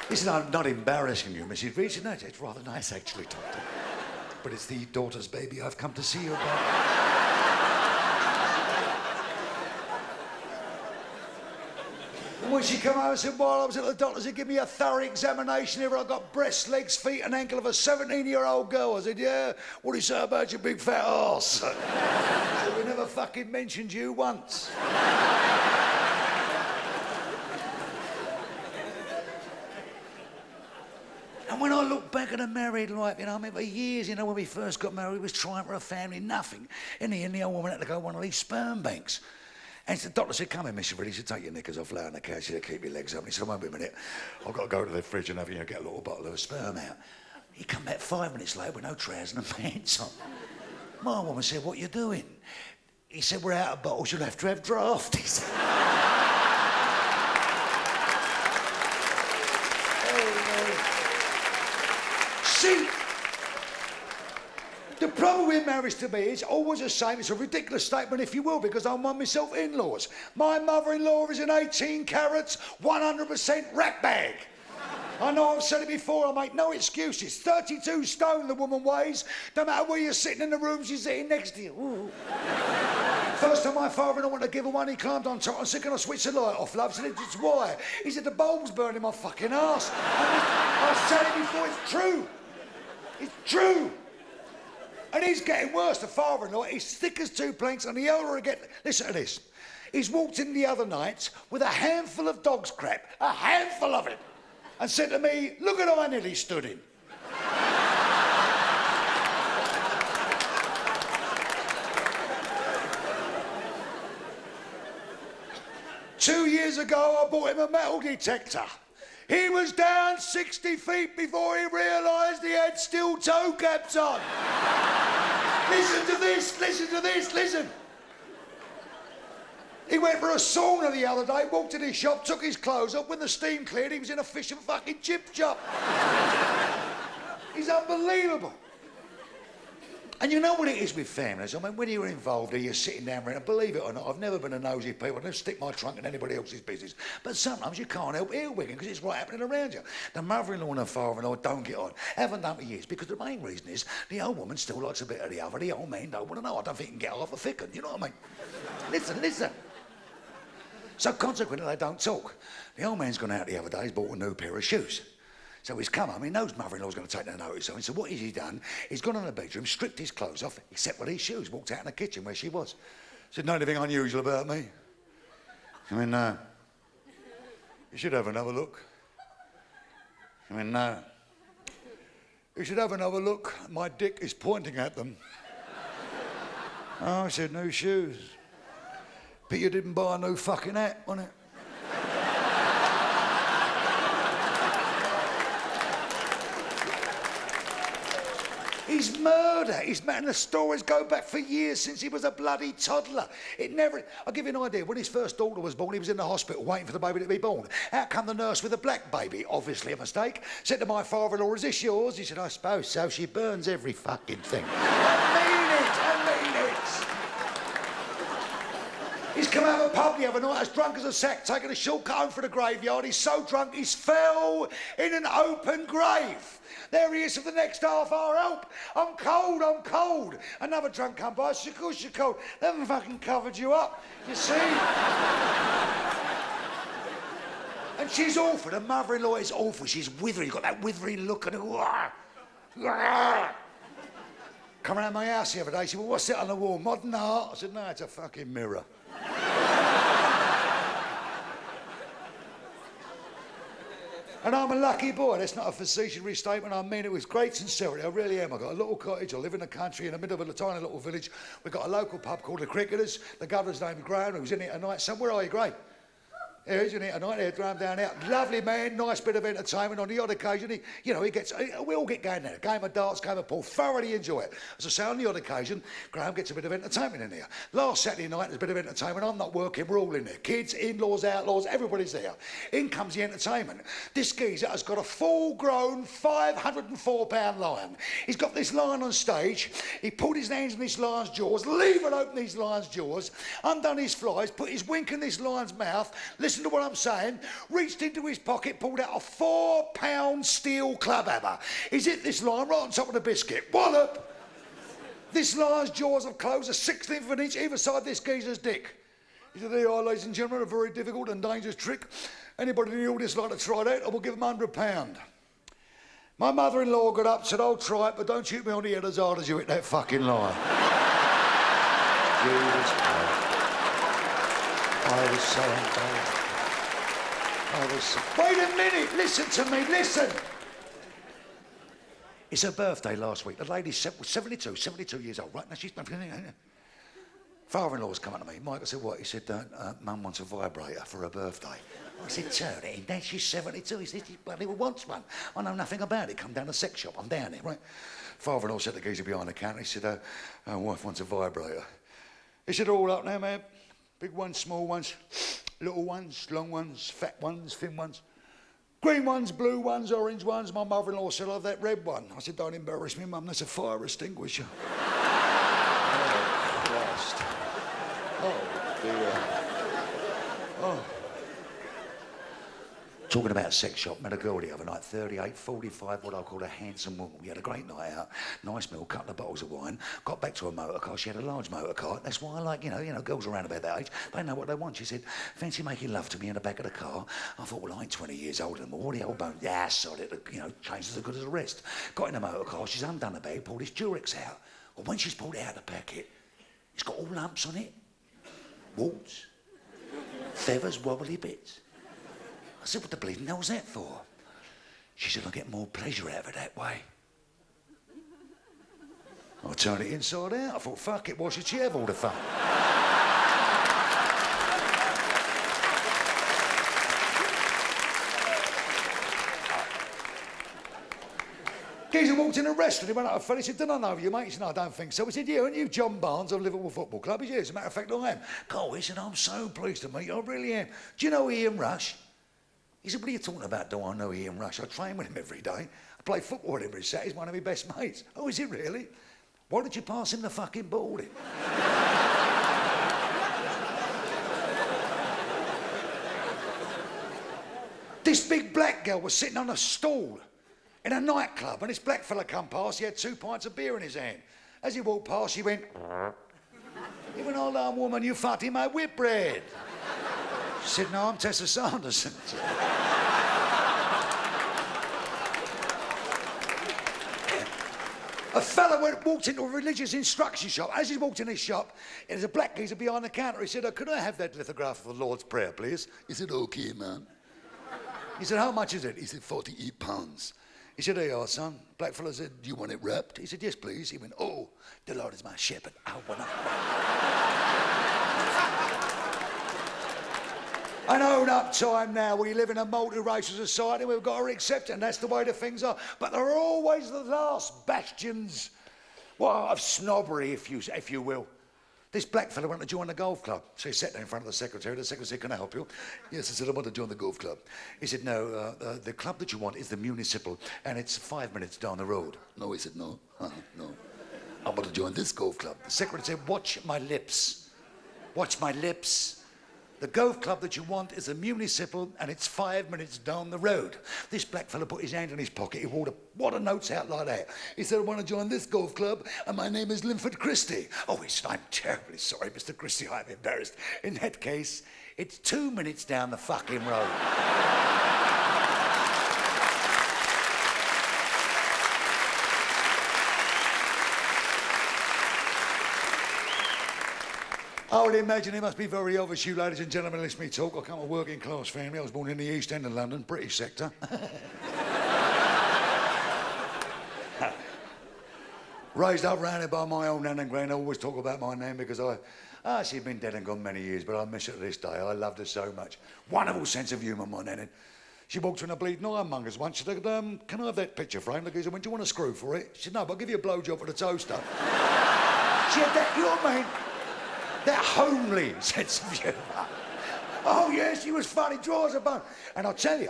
He said, "I'm not embarrassing you, Mrs. Reid." He said, "No, it's rather nice, actually, doctor. But it's the daughter's baby I've come to see you about." And when she came out and said, "While I was at the doctor's, he gave me a thorough examination. Here I got breasts, legs, feet, and ankle of a 17-year-old girl." I said, "Yeah, what do you say about your big fat arse?" So we never fucking mentioned you once. And when I look back at a married life, you know, I mean, for years, you know, when we first got married, we was trying for a family, nothing. In the end, the old woman had to go to one of these sperm banks. And the doctor said, "Come in, Mr. Reid." He said, "Take your knickers off, lay on the couch, you keep your legs up." And he said, "Wait a minute, I've got to go to the fridge and have, you know, get a little bottle of sperm out." He come back 5 minutes later with no trousers and pants on. My woman said, "What are you doing?" He said, "We're out of bottles, you'll have to have draft." He said, see, the problem with marriage to me is always the same. It's a ridiculous statement, if you will, because I'm on myself in-laws. My mother-in-law is an 18 carats, 100% rat bag. I know I've said it before, I make no excuses. 32 stone the woman weighs. No matter where you're sitting in the room, she's sitting next to you. Ooh. First time my father-in-law wanted to give her one, he climbed on top. I said, can I switch the light off, love? I said, it's why? He said, the bulb's burning my fucking arse. I said it before, it's true. It's true. And he's getting worse, the father-in-law. He's thick as two planks, and the older I get... Listen to this. He's walked in the other night with a handful of dog's crap, a handful of it, and said to me, look at I nearly stood in. 2 years ago, I bought him a metal detector. He was down 60 feet before he realised he had steel toe caps on. Listen to this, listen to this, listen. He went for a sauna the other day, walked in his shop, took his clothes off. When the steam cleared, he was in a fish and fucking chip shop. He's unbelievable. And you know what it is with families? I mean, when you're involved or you're sitting down, and believe it or not, I've never been a nosy people. I never stick my trunk in anybody else's business. But sometimes you can't help earwigging because it's right happening around you. The mother-in-law and the father-in-law don't get on. Haven't done for years because the main reason is the old woman still likes a bit of the other. The old man don't want to know. I don't think he can get half a thick one. You know what I mean? Listen, listen. So consequently, they don't talk. The old man's gone out the other day. He's bought a new pair of shoes. So he's come home, he knows mother-in-law's going to take no notice of him. So what has he done? He's gone in the bedroom, stripped his clothes off, except for these shoes, walked out in the kitchen where she was. Said, know anything unusual about me? I mean, no. You should have another look. I mean, no. You should have another look. My dick is pointing at them. Oh, I said, new shoes. But you didn't buy a new fucking hat, wasn't it? He's murder. He's man. The stories go back for years since he was a bloody toddler. It never. I'll give you an idea. When his first daughter was born, he was in the hospital waiting for the baby to be born. Out come the nurse with a black baby. Obviously a mistake. Said to my father-in-law, "Is this yours?" He said, "I suppose so. She burns every fucking thing." I mean it. He's come out of a pub the other night as drunk as a sack, taking a shortcut home for the graveyard. He's so drunk he's fell in an open grave. There he is for the next half hour. Help! I'm cold, I'm cold. Another drunk come by. Of course you're cold. They haven't fucking covered you up, you see? And she's awful. The mother-in-law is awful. She's withering. Got that withering look and come around my house the other day. She said, well, what's it on the wall? Modern art? I said, no, it's a fucking mirror. And I'm a lucky boy. That's not a facetious restatement. I mean it with great sincerity. I really am. I've got a little cottage. I live in the country in the middle of a tiny little village. We've got a local pub called the Cricketers. The governor's name is Graham. He was in it tonight. Somewhere are you, Gray? Yeah, he's in it tonight. There, Graham down there. Lovely man. Nice bit of entertainment. On the odd occasion, he gets... we all get going there. Game of darts, game of pool. Thoroughly enjoy it. As I say, on the odd occasion, Graham gets a bit of entertainment in there. Last Saturday night, there's a bit of entertainment. I'm not working. We're all in there. Kids, in-laws, outlaws, everybody's there. In comes the entertainment. This geezer has got a full-grown 504-pound lion. He's got this lion on stage. He pulled his hands in this lion's jaws, levered open these lion's jaws, undone his flies, put his wink in this lion's mouth. Listen to what I'm saying. Reached into his pocket, pulled out a 4-pound steel club hammer. He's hit this lion right on top of the biscuit. Wallop! This lion's jaws have closed a 1/16 of an inch either side this geezer's dick. He said, there you are, ladies and gentlemen, a very difficult and dangerous trick. Anybody in the audience like to try that? I will give them £100. My mother-in-law got up and said, I'll try it, but don't shoot me on the head as hard as you hit that fucking lion. Jesus Christ. I was so embarrassed. Wait a minute, listen to me, listen. It's her birthday last week. The lady's 72 years old, right? Now she's... Father-in-law's come up to me. Mike, I said, what? He said, Mum wants a vibrator for her birthday. I said, turn it in. Dad, she's 72. He said, she bloody wants one. I know nothing about it. Come down to the sex shop. I'm down there, right? Father-in-law said to the geezer behind the counter. He said, our wife wants a vibrator. He said, all up now, man. Big ones, small ones, little ones, long ones, fat ones, thin ones. Green ones, blue ones, orange ones. My mother-in-law said, I'll have that red one. I said, don't embarrass me, Mum. That's a fire extinguisher. Oh, Christ. Oh, dear. Oh. Talking about a sex shop, met a girl the other night, 38, 45, what I call a handsome woman. We had a great night out, nice meal, couple of bottles of wine, got back to her motor car. She had a large motor car. That's why I like, you know, girls around about that age, they know what they want. She said, fancy making love to me in the back of the car? I thought, well, I ain't 20 years older than more. The old bone, yeah, sod it, you know, changes as good as the rest. Got in the motor car, she's undone the bag, pulled this Durex out. Well, when she's pulled it out of the packet, it's got all lumps on it, warts, feathers, wobbly bits. I said, what the bleeding hell's that for? She said, I get more pleasure out of it that way. I turned it inside out. I thought, fuck it, why should she have all the fun? Geezer walked in a restaurant, he went up to a fella, he said, don't I know you, mate? He said, no, I don't think so. He said, yeah, aren't you John Barnes of Liverpool Football Club? He said, as a matter of fact, I am. God, he said, I'm so pleased to meet you, I really am. Do you know Ian Rush? He said, what are you talking about, do I know Ian Rush? I train with him every day. I play football with him every Saturday, he's one of my best mates. Oh, is he really? Why did you pass him the fucking ball then? This big black girl was sitting on a stool in a nightclub, and this black fella come past, he had 2 pints of beer in his hand. As he walked past, he went, hold on, woman, you fucked in my whitbread. She said, no, I'm Tessa Sanderson. A fella walked into a religious instruction shop. As he walked in his shop, there's a black geezer behind the counter. He said, could I have that lithograph of the Lord's Prayer, please? He said, okay, man. He said, how much is it? He said, 48 pounds. He said, there you are, son. Black fella said, do you want it wrapped? He said, yes, please. He went, oh, the Lord is my shepherd. I want it. I know enough time now. We live in a multiracial society. We've got to accept it, and that's the way the things are. But there are always the last bastions, well, of snobbery, if you will. This black fella wanted to join the golf club. So he sat there in front of the secretary. The secretary said, can I help you? Yes, I said, I want to join the golf club. He said, no, the club that you want is the municipal, and it's 5 minutes down the road. No, he said, no, no. I want to join this golf club. The secretary said, watch my lips. Watch my lips. The golf club that you want is a municipal, and it's 5 minutes down the road. This black fella put his hand in his pocket. He wore the notes out like that. He said, I want to join this golf club, and my name is Linford Christie. Oh, he said, I'm terribly sorry, Mr. Christie, I'm embarrassed. In that case, it's 2 minutes down the fucking road. I would imagine it must be very obvious, you ladies and gentlemen, listen to me talk. I come from a working class family. I was born in the East End of London, British sector. Raised up round here by my old nan and gran. I always talk about my nan because she'd been dead and gone many years, but I miss her to this day. I loved her so much. Wonderful sense of humour, my nan. She walked through in a bleeding ironmonger's once. She said, can I have that picture frame? The geezer went, do you want a screw for it? She said, no, but I'll give you a blowjob for the toaster. She had that, you know what I mean? That homely sense of humour. Oh, yes, she was funny, dry as a bone. And I tell you,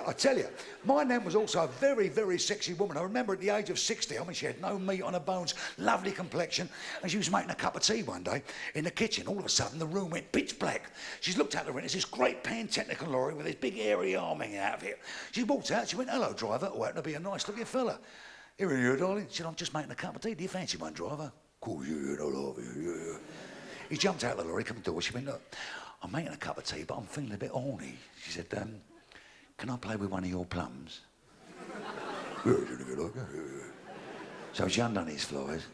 my nan was also a very, very sexy woman. I remember at the age of 60, I mean, she had no meat on her bones, lovely complexion, and she was making a cup of tea one day in the kitchen. All of a sudden, the room went pitch black. She's looked out the window, it's this great pan-technical lorry with this big airy arm hanging out of it. She walked out, she went, hello, driver, who happened to be a nice-looking fella. Here are you, darling. She said, I'm just making a cup of tea. Do you fancy one, driver? Of course, yeah, I love you, yeah. He jumped out of the lorry, come to the door. She went, look, I'm making a cup of tea, but I'm feeling a bit horny. She said, can I play with one of your plums? So she undone his flies.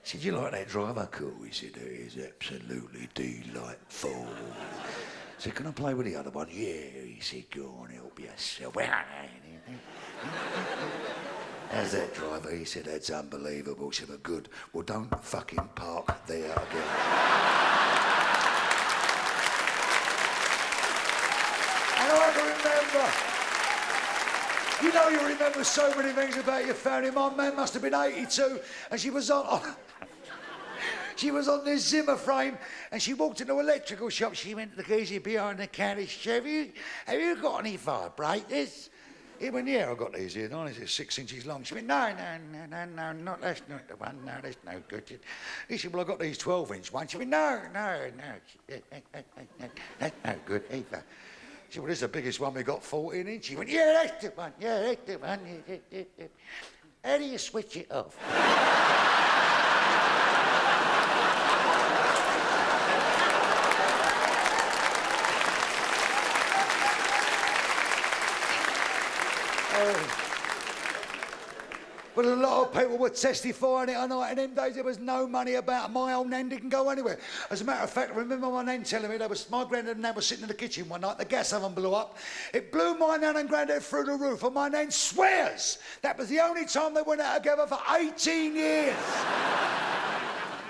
She said, you like that driver? Cool. He said, it is absolutely delightful. I said, can I play with the other one? Yeah. He said, go on, help yourself. How's that, driver? He said, that's unbelievable. She said, good. Well, don't fucking park there again. And I can remember, you know, you remember so many things about your family. My man must have been 82, and she was on this Zimmer frame, and she walked into an electrical shop. She went to the geezer behind the counter. She said, have you got any vibrators? He went, yeah, I got these here. They're 6 inches long. She went, no, that's not the one. No, that's no good. He said, well, I got these 12-inch ones. She went, no, that's no good either. She said, well, this is the biggest one we got, 14 inch. He went, yeah, that's the one. Yeah, that's the one. How do you switch it off? But a lot of people were testifying it. I know in them days there was no money about. My old nan didn't go anywhere. As a matter of fact, I remember my nan telling me my granddad and nan were sitting in the kitchen one night. The gas oven blew up. It blew my nan and granddad through the roof. And my nan swears that was the only time they went out together for 18 years.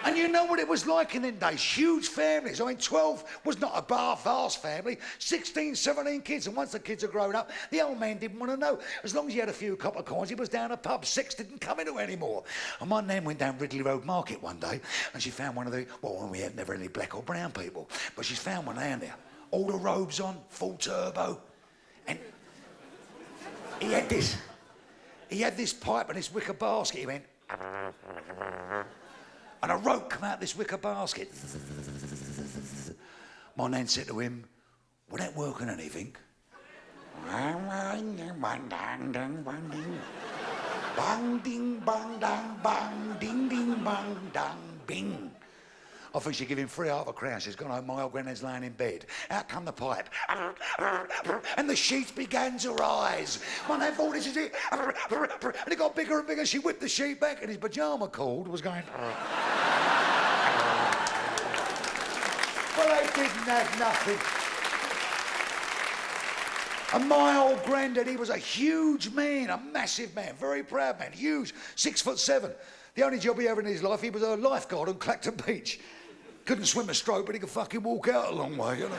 And you know what it was like in them days? Huge families. I mean, 12 was not a vast family. 16, 17 kids. And once the kids had grown up, the old man didn't want to know. As long as he had a few copper coins, he was down a pub. Sex didn't come into it anymore. And my nan went down Ridley Road Market one day, and she found one of the, well, we had never any black or brown people, but she's found one down there. All the robes on, full turbo. And he had this pipe and this wicker basket. He went... And a rope come out this wicker basket. My nan said to him, will that work on anything? Bang, ding, bang, dang, bang, ding, ding, bang, dang, bing. I think she'd give him 3.5 crowns. She's gone home, my old granddad's lying in bed. Out come the pipe. And the sheets began to rise. My nan thought, this is it. And it got bigger and bigger. She whipped the sheet back and his pyjama cord was going... Well, they didn't have nothing. And my old granddad, he was a huge man, a massive man, very proud man, huge, 6'7". The only job he ever in his life, he was a lifeguard on Clacton Beach. Couldn't swim a stroke, but he could fucking walk out a long way, you know.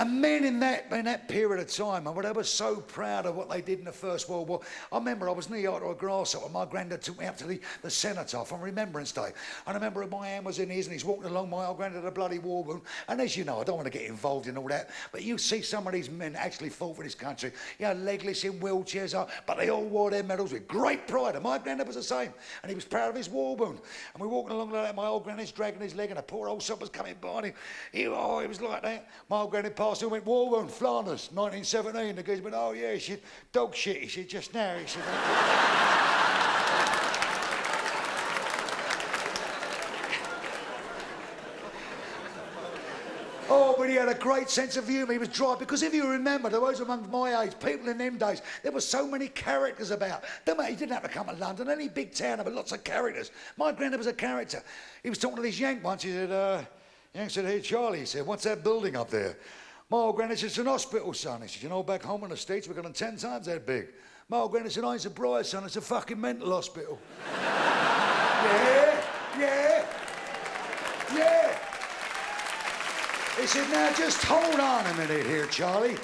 And men in that period of time, and they were so proud of what they did in the First World War. I remember I was knee high to a grasshopper, and my granddad took me up to the cenotaph on Remembrance Day. And I remember my hand was in his, and he's walking along, my old granddad had a bloody war wound. And as you know, I don't want to get involved in all that, but you see some of these men actually fought for this country, you know, legless in wheelchairs, but they all wore their medals with great pride. And my granddad was the same, and he was proud of his war wound. And we're walking along like that, my old granddad's dragging his leg, and a poor old sod was coming by, and he was like that. My old granddad passed and went, war wound, Flanders, 1917. The guy went, oh yeah, he said, dog shit, he said, just now, he said. Oh, but he had a great sense of humour. He was dry, because if you remember, there was among my age, people in them days, there were so many characters about. He didn't have to come to London, any big town, there were lots of characters. My granddad was a character. He was talking to this Yank once, he said, Yank said, hey, Charlie, he said, what's that building up there? My old granddad said, it's an hospital, son. He said, you know, back home in the States, we've got them 10 times that big. My old granddad said, I ain't surprised, son, it's a fucking mental hospital. Yeah. He said, now just hold on a minute here, Charlie.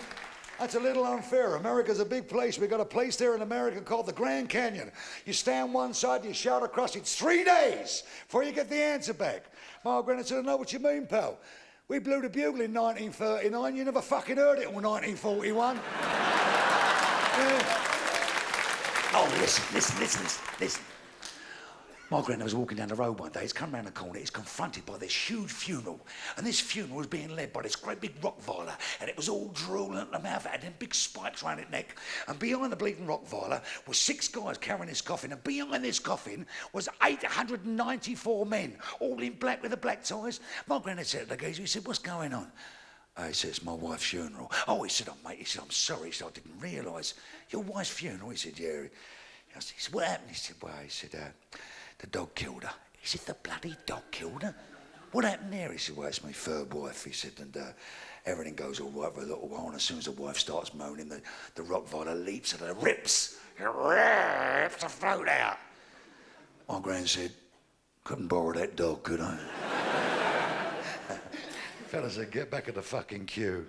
That's a little unfair. America's a big place. We've got a place there in America called the Grand Canyon. You stand one side, you shout across, it's 3 days before you get the answer back. My old granddad said, I know what you mean, pal. We blew the bugle in 1939. You never fucking heard it in 1941. Yeah. Oh, listen. My granddad was walking down the road one day. He's come round the corner. He's confronted by this huge funeral. And this funeral was being led by this great big Rottweiler. And it was all drooling at the mouth. It had them big spikes around its neck. And behind the bleeding Rottweiler were 6 guys carrying this coffin. And behind this coffin was 894 men, all in black with the black ties. My granddad said to the geezer, he said, what's going on? He said, it's my wife's funeral. Oh, he said, oh, mate, he said, I'm sorry. He said, I didn't realise. Your wife's funeral? He said, yeah. He said, what happened? He said, well, he said, the dog killed her. He said, the bloody dog killed her? What happened there? He said, well, it's my third wife. He said, and everything goes all right for a little while, and as soon as the wife starts moaning, the Rottweiler leaps at her, rips her throat out. My gran said, couldn't borrow that dog, could I? Fella said, get back in the fucking queue.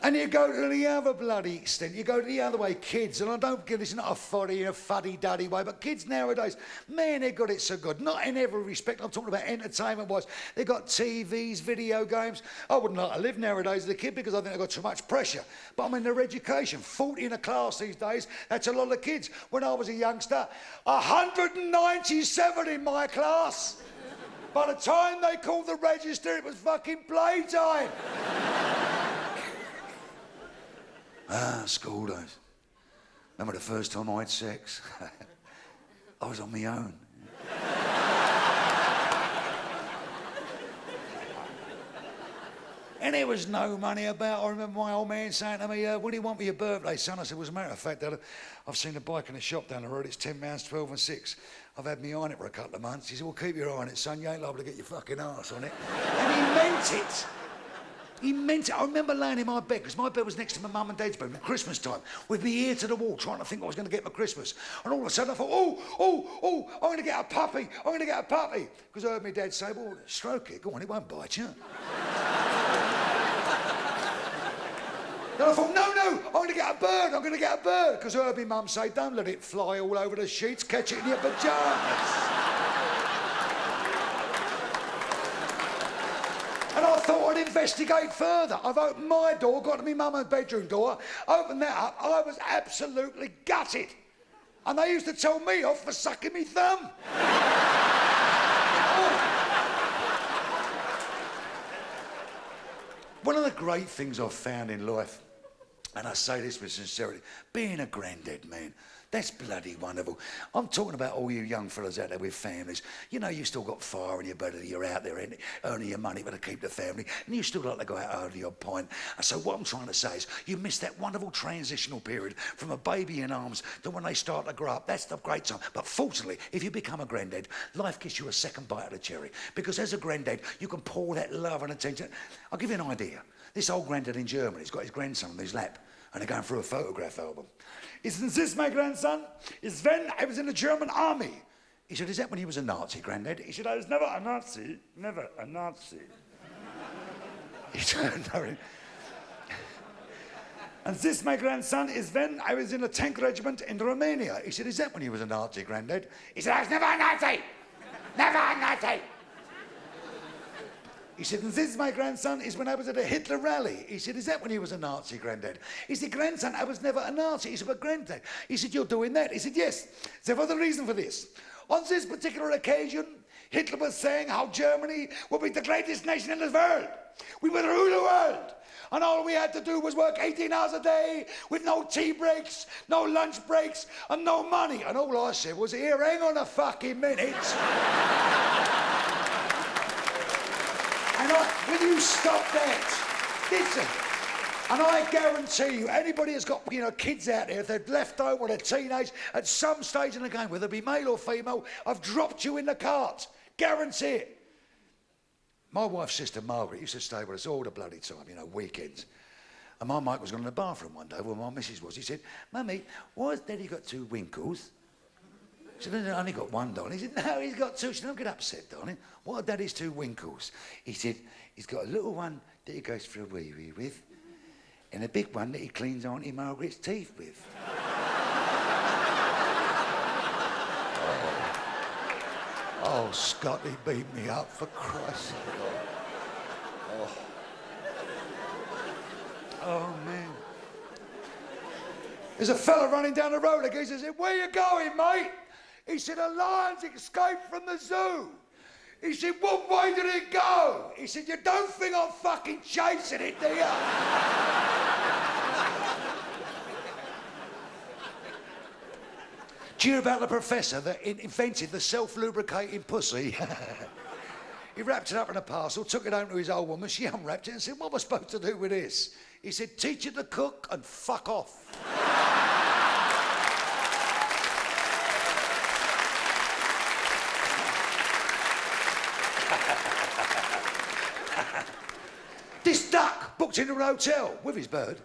And you go to the other bloody extent, you go to the other way, kids, and I don't get this, not a fuddy-duddy way, but kids nowadays, man, they've got it so good. Not in every respect, I'm talking about entertainment-wise. They've got TVs, video games. I wouldn't like to live nowadays as a kid because I think they've got too much pressure. But I mean, their education, 40 in a class these days, that's a lot of kids. When I was a youngster, 197 in my class. By the time they called the register, it was fucking playtime. School days. Remember the first time I had sex? I was on my own. And there was no money about. I remember my old man saying to me, what do you want for your birthday, son? I said, well, as a matter of fact, Dad, I've seen a bike in the shop down the road. It's £10, 12 and 6. I've had my eye on it for a couple of months. He said, well, keep your eye on it, son. You ain't liable to get your fucking arse on it. And he meant it. He meant it. I remember laying in my bed, because my bed was next to my mum and dad's bed at Christmas time, with my ear to the wall, trying to think what I was going to get for Christmas. And all of a sudden I thought, I'm going to get a puppy. I'm going to get a puppy. Because I heard my dad say, well, stroke it. Go on, it won't bite you. Then I thought, no, I'm going to get a bird. I'm going to get a bird. Because I heard my mum say, don't let it fly all over the sheets. Catch it in your pyjamas. And I thought I'd investigate further. I've opened my door, got to my mum and bedroom door, opened that up. I was absolutely gutted. And they used to tell me off for sucking me thumb. One of the great things I've found in life, and I say this with sincerity, being a granddad, man, that's bloody wonderful. I'm talking about all you young fellas out there with families. You know, you've still got fire in your belly, you're out there earning your money to keep the family, and you still like to go out over your pint. And so what I'm trying to say is, you miss that wonderful transitional period from a baby in arms to when they start to grow up. That's the great time. But fortunately, if you become a granddad, life gives you a second bite of the cherry. Because as a granddad, you can pour that love and attention. I'll give you an idea. This old granddad in Germany, he's got his grandson on his lap, and they're going through a photograph album. Isn't this my grandson? Is when I was in the German army. He said, is that when he was a Nazi, Granddad? He said, I was never a Nazi. Never a Nazi. He turned over. And this, my grandson, is when I was in a tank regiment in Romania. He said, is that when he was a Nazi, Granddad? He said, I was never a Nazi. Never a Nazi. He said, and this, my grandson, is when I was at a Hitler rally. He said, is that when he was a Nazi, Granddad? He said, grandson, I was never a Nazi. He said, but Granddad. He said, you're doing that? He said, yes. There was a reason for this. On this particular occasion, Hitler was saying how Germany would be the greatest nation in the world. We would rule the world. And all we had to do was work 18 hours a day with no tea breaks, no lunch breaks, and no money. And all I said was, here, hang on a fucking minute. And will you stop that? Listen. And I guarantee you, anybody that's got, kids out there, if they're left home or they're teenage, at some stage in the game, whether it be male or female, I've dropped you in the cart. Guarantee it. My wife's sister, Margaret, used to stay with us all the bloody time, weekends. And my Mike was going to the bathroom one day where my missus was. He said, Mummy, why has Daddy got two winkles? She said, I only got one, darling. He said, no, he's got two. She said, don't get upset, darling. What are Daddy's two winkles? He said, he's got a little one that he goes for a wee-wee with, and a big one that he cleans Auntie Margaret's teeth with. Oh, Scotty beat me up, for Christ's sake. Oh, man. There's a fella running down the road. The geezer said, where you going, mate? He said, a lion's escaped from the zoo. He said, what way did it go? He said, you don't think I'm fucking chasing it, do you? Do you hear about the professor that invented the self-lubricating pussy? He wrapped it up in a parcel, took it home to his old woman, she unwrapped it and said, what am I supposed to do with this? He said, teach it to cook and fuck off. This duck booked into an hotel with his bird.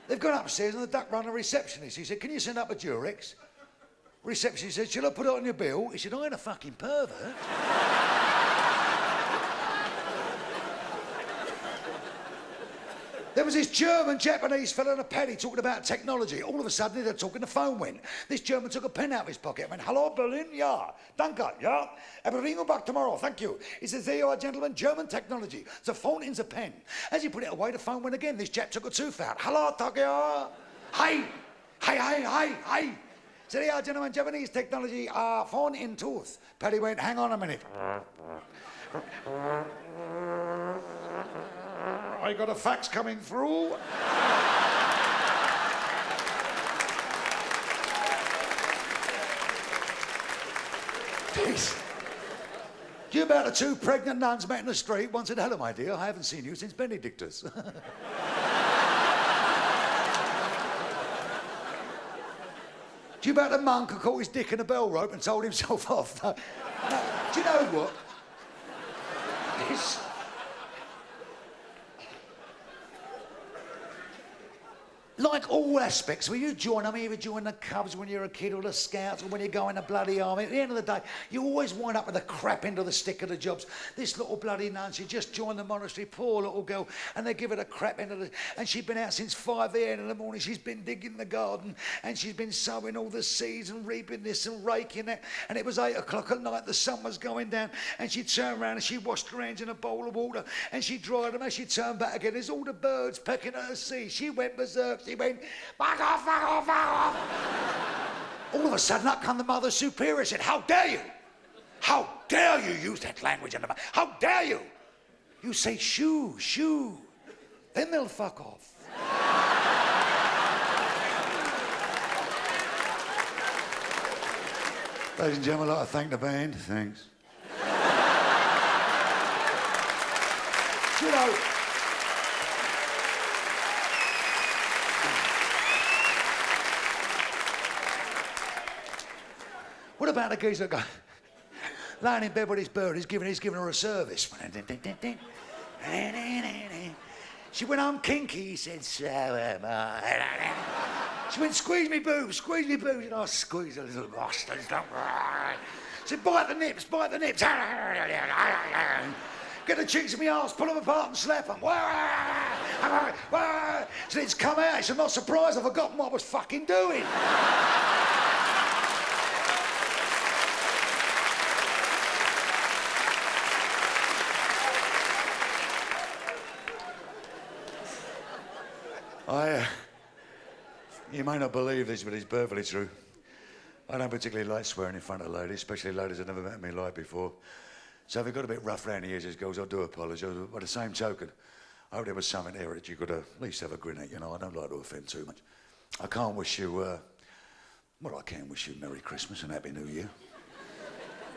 They've gone upstairs and the duck rang a receptionist. He said, can you send up a Durex? Receptionist said, shall I put it on your bill? He said, I ain't a fucking pervert. There was this German-Japanese fella in a paddy talking about technology. All of a sudden, they're talking, the phone went. This German took a pen out of his pocket and went, "Hello, Berlin, yeah. Danke, yeah. I will ring you back tomorrow, thank you." He says, "There you are, gentlemen, German technology. The phone in the pen." As he put it away, the phone went again. This chap took a tooth out. "Hello, Tokyo. Hi. Hi. So there you are, gentlemen, Japanese technology, phone in tooth." Paddy went, "Hang on a minute. I got a fax coming through." Jeez. Do you about the two pregnant nuns met in the street? One said, "Hello, my dear, I haven't seen you since Benedictus." Do you about the monk who caught his dick in a bell rope and told himself off? No. Do you know what? This... Like all aspects, when you join, either join the Cubs when you're a kid or the Scouts or when you go in the bloody army, at the end of the day, you always wind up with the crap end of the stick of the jobs. This little bloody nun, she just joined the monastery, poor little girl, and they give her the crap end of the... And she'd been out since 5 a.m. in the morning, she's been digging the garden, and she's been sowing all the seeds and reaping this and raking that, and it was 8 o'clock at night, the sun was going down, and she'd turn around and she washed her hands in a bowl of water, and she dried them, and she'd turn back again, there's all the birds pecking at her seed. She went berserk. She went, "Fuck off, fuck off, fuck off." All of a sudden, up come the Mother Superior, said, "How dare you? How dare you use that language in the... How dare you? You say shoo, shoo. Then they'll fuck off." Ladies and gentlemen, I'd like to thank the band. Thanks. You know... What about the geezer guy lying in bed with his bird? He's giving her a service. She went, "I'm kinky." He said, "So am I." She went, "Squeeze me boobs, squeeze me boobs." And I squeeze a little bastards. She said, "Bite the nips, bite the nips." "Get the cheeks of my arse, pull them apart and slap them." So it's come out. He said, "Not surprised, I've forgotten what I was fucking doing." You may not believe this, but it's perfectly true. I don't particularly like swearing in front of ladies, especially ladies I've never met in my life before. So if it got a bit rough round the edges, girls, I do apologise. By the same token, I hope there was something there that you could at least have a grin at, you know. I don't like to offend too much. I can't wish you, well, I can wish you Merry Christmas and Happy New Year.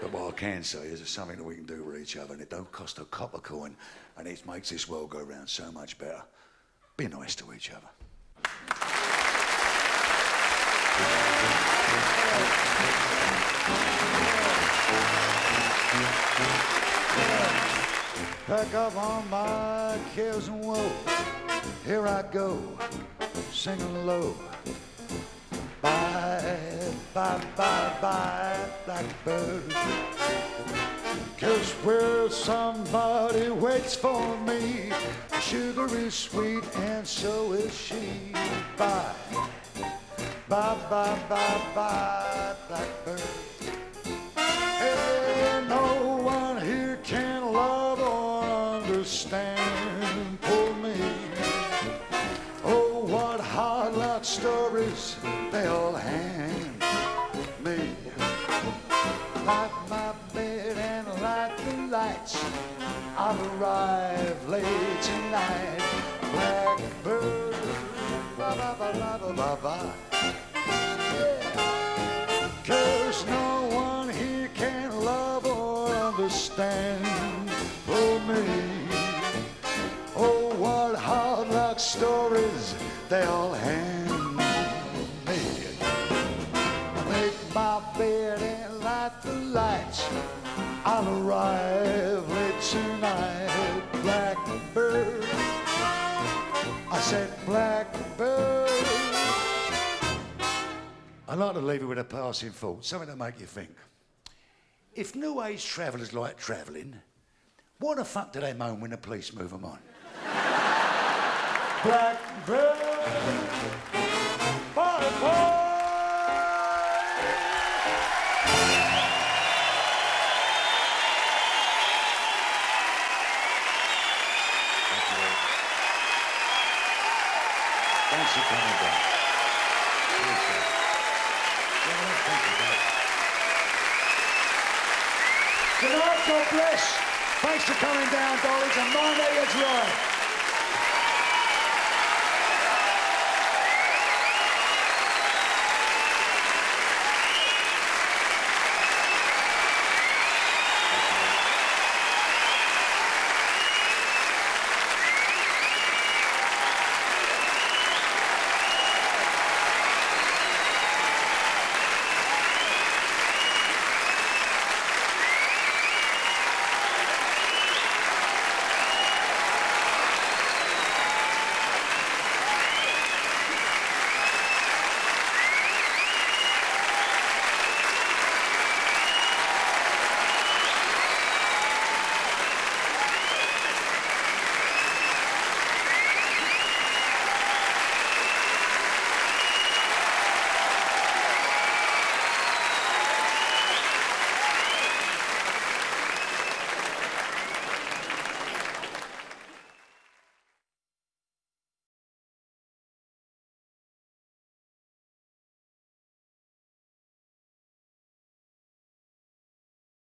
But what I can say is there's something that we can do with each other, and it don't cost a copper coin, and it makes this world go round so much better. Be nice to each other. Pack up on my cares and woe. Here I go, singing low. Bye, bye, bye, bye, blackbird. 'Cause where somebody waits for me, sugar is sweet and so is she. Bye, bye, bye, bye, bye, blackbird. Hey, no one here can love or understand poor me. Oh, what hard luck stories they all hand me. Light my bed and light the lights. I'll arrive late tonight. Blackbird, ba ba ba ba ba ba ba. Yeah. 'Cause no one here can love or understand for me. Oh, what hard luck stories they all hand me. Make my bed and light the lights. I'll arrive late tonight. Blackbird, I said blackbird. I'd like to leave you with a passing thought, something to make you think. If New Age travellers like travelling, why the fuck do they moan when the police move them on? Blackbird. Bye-bye. Thanks for coming down. Good night, God bless. Thanks for coming down, darlings, and mind that you're dry.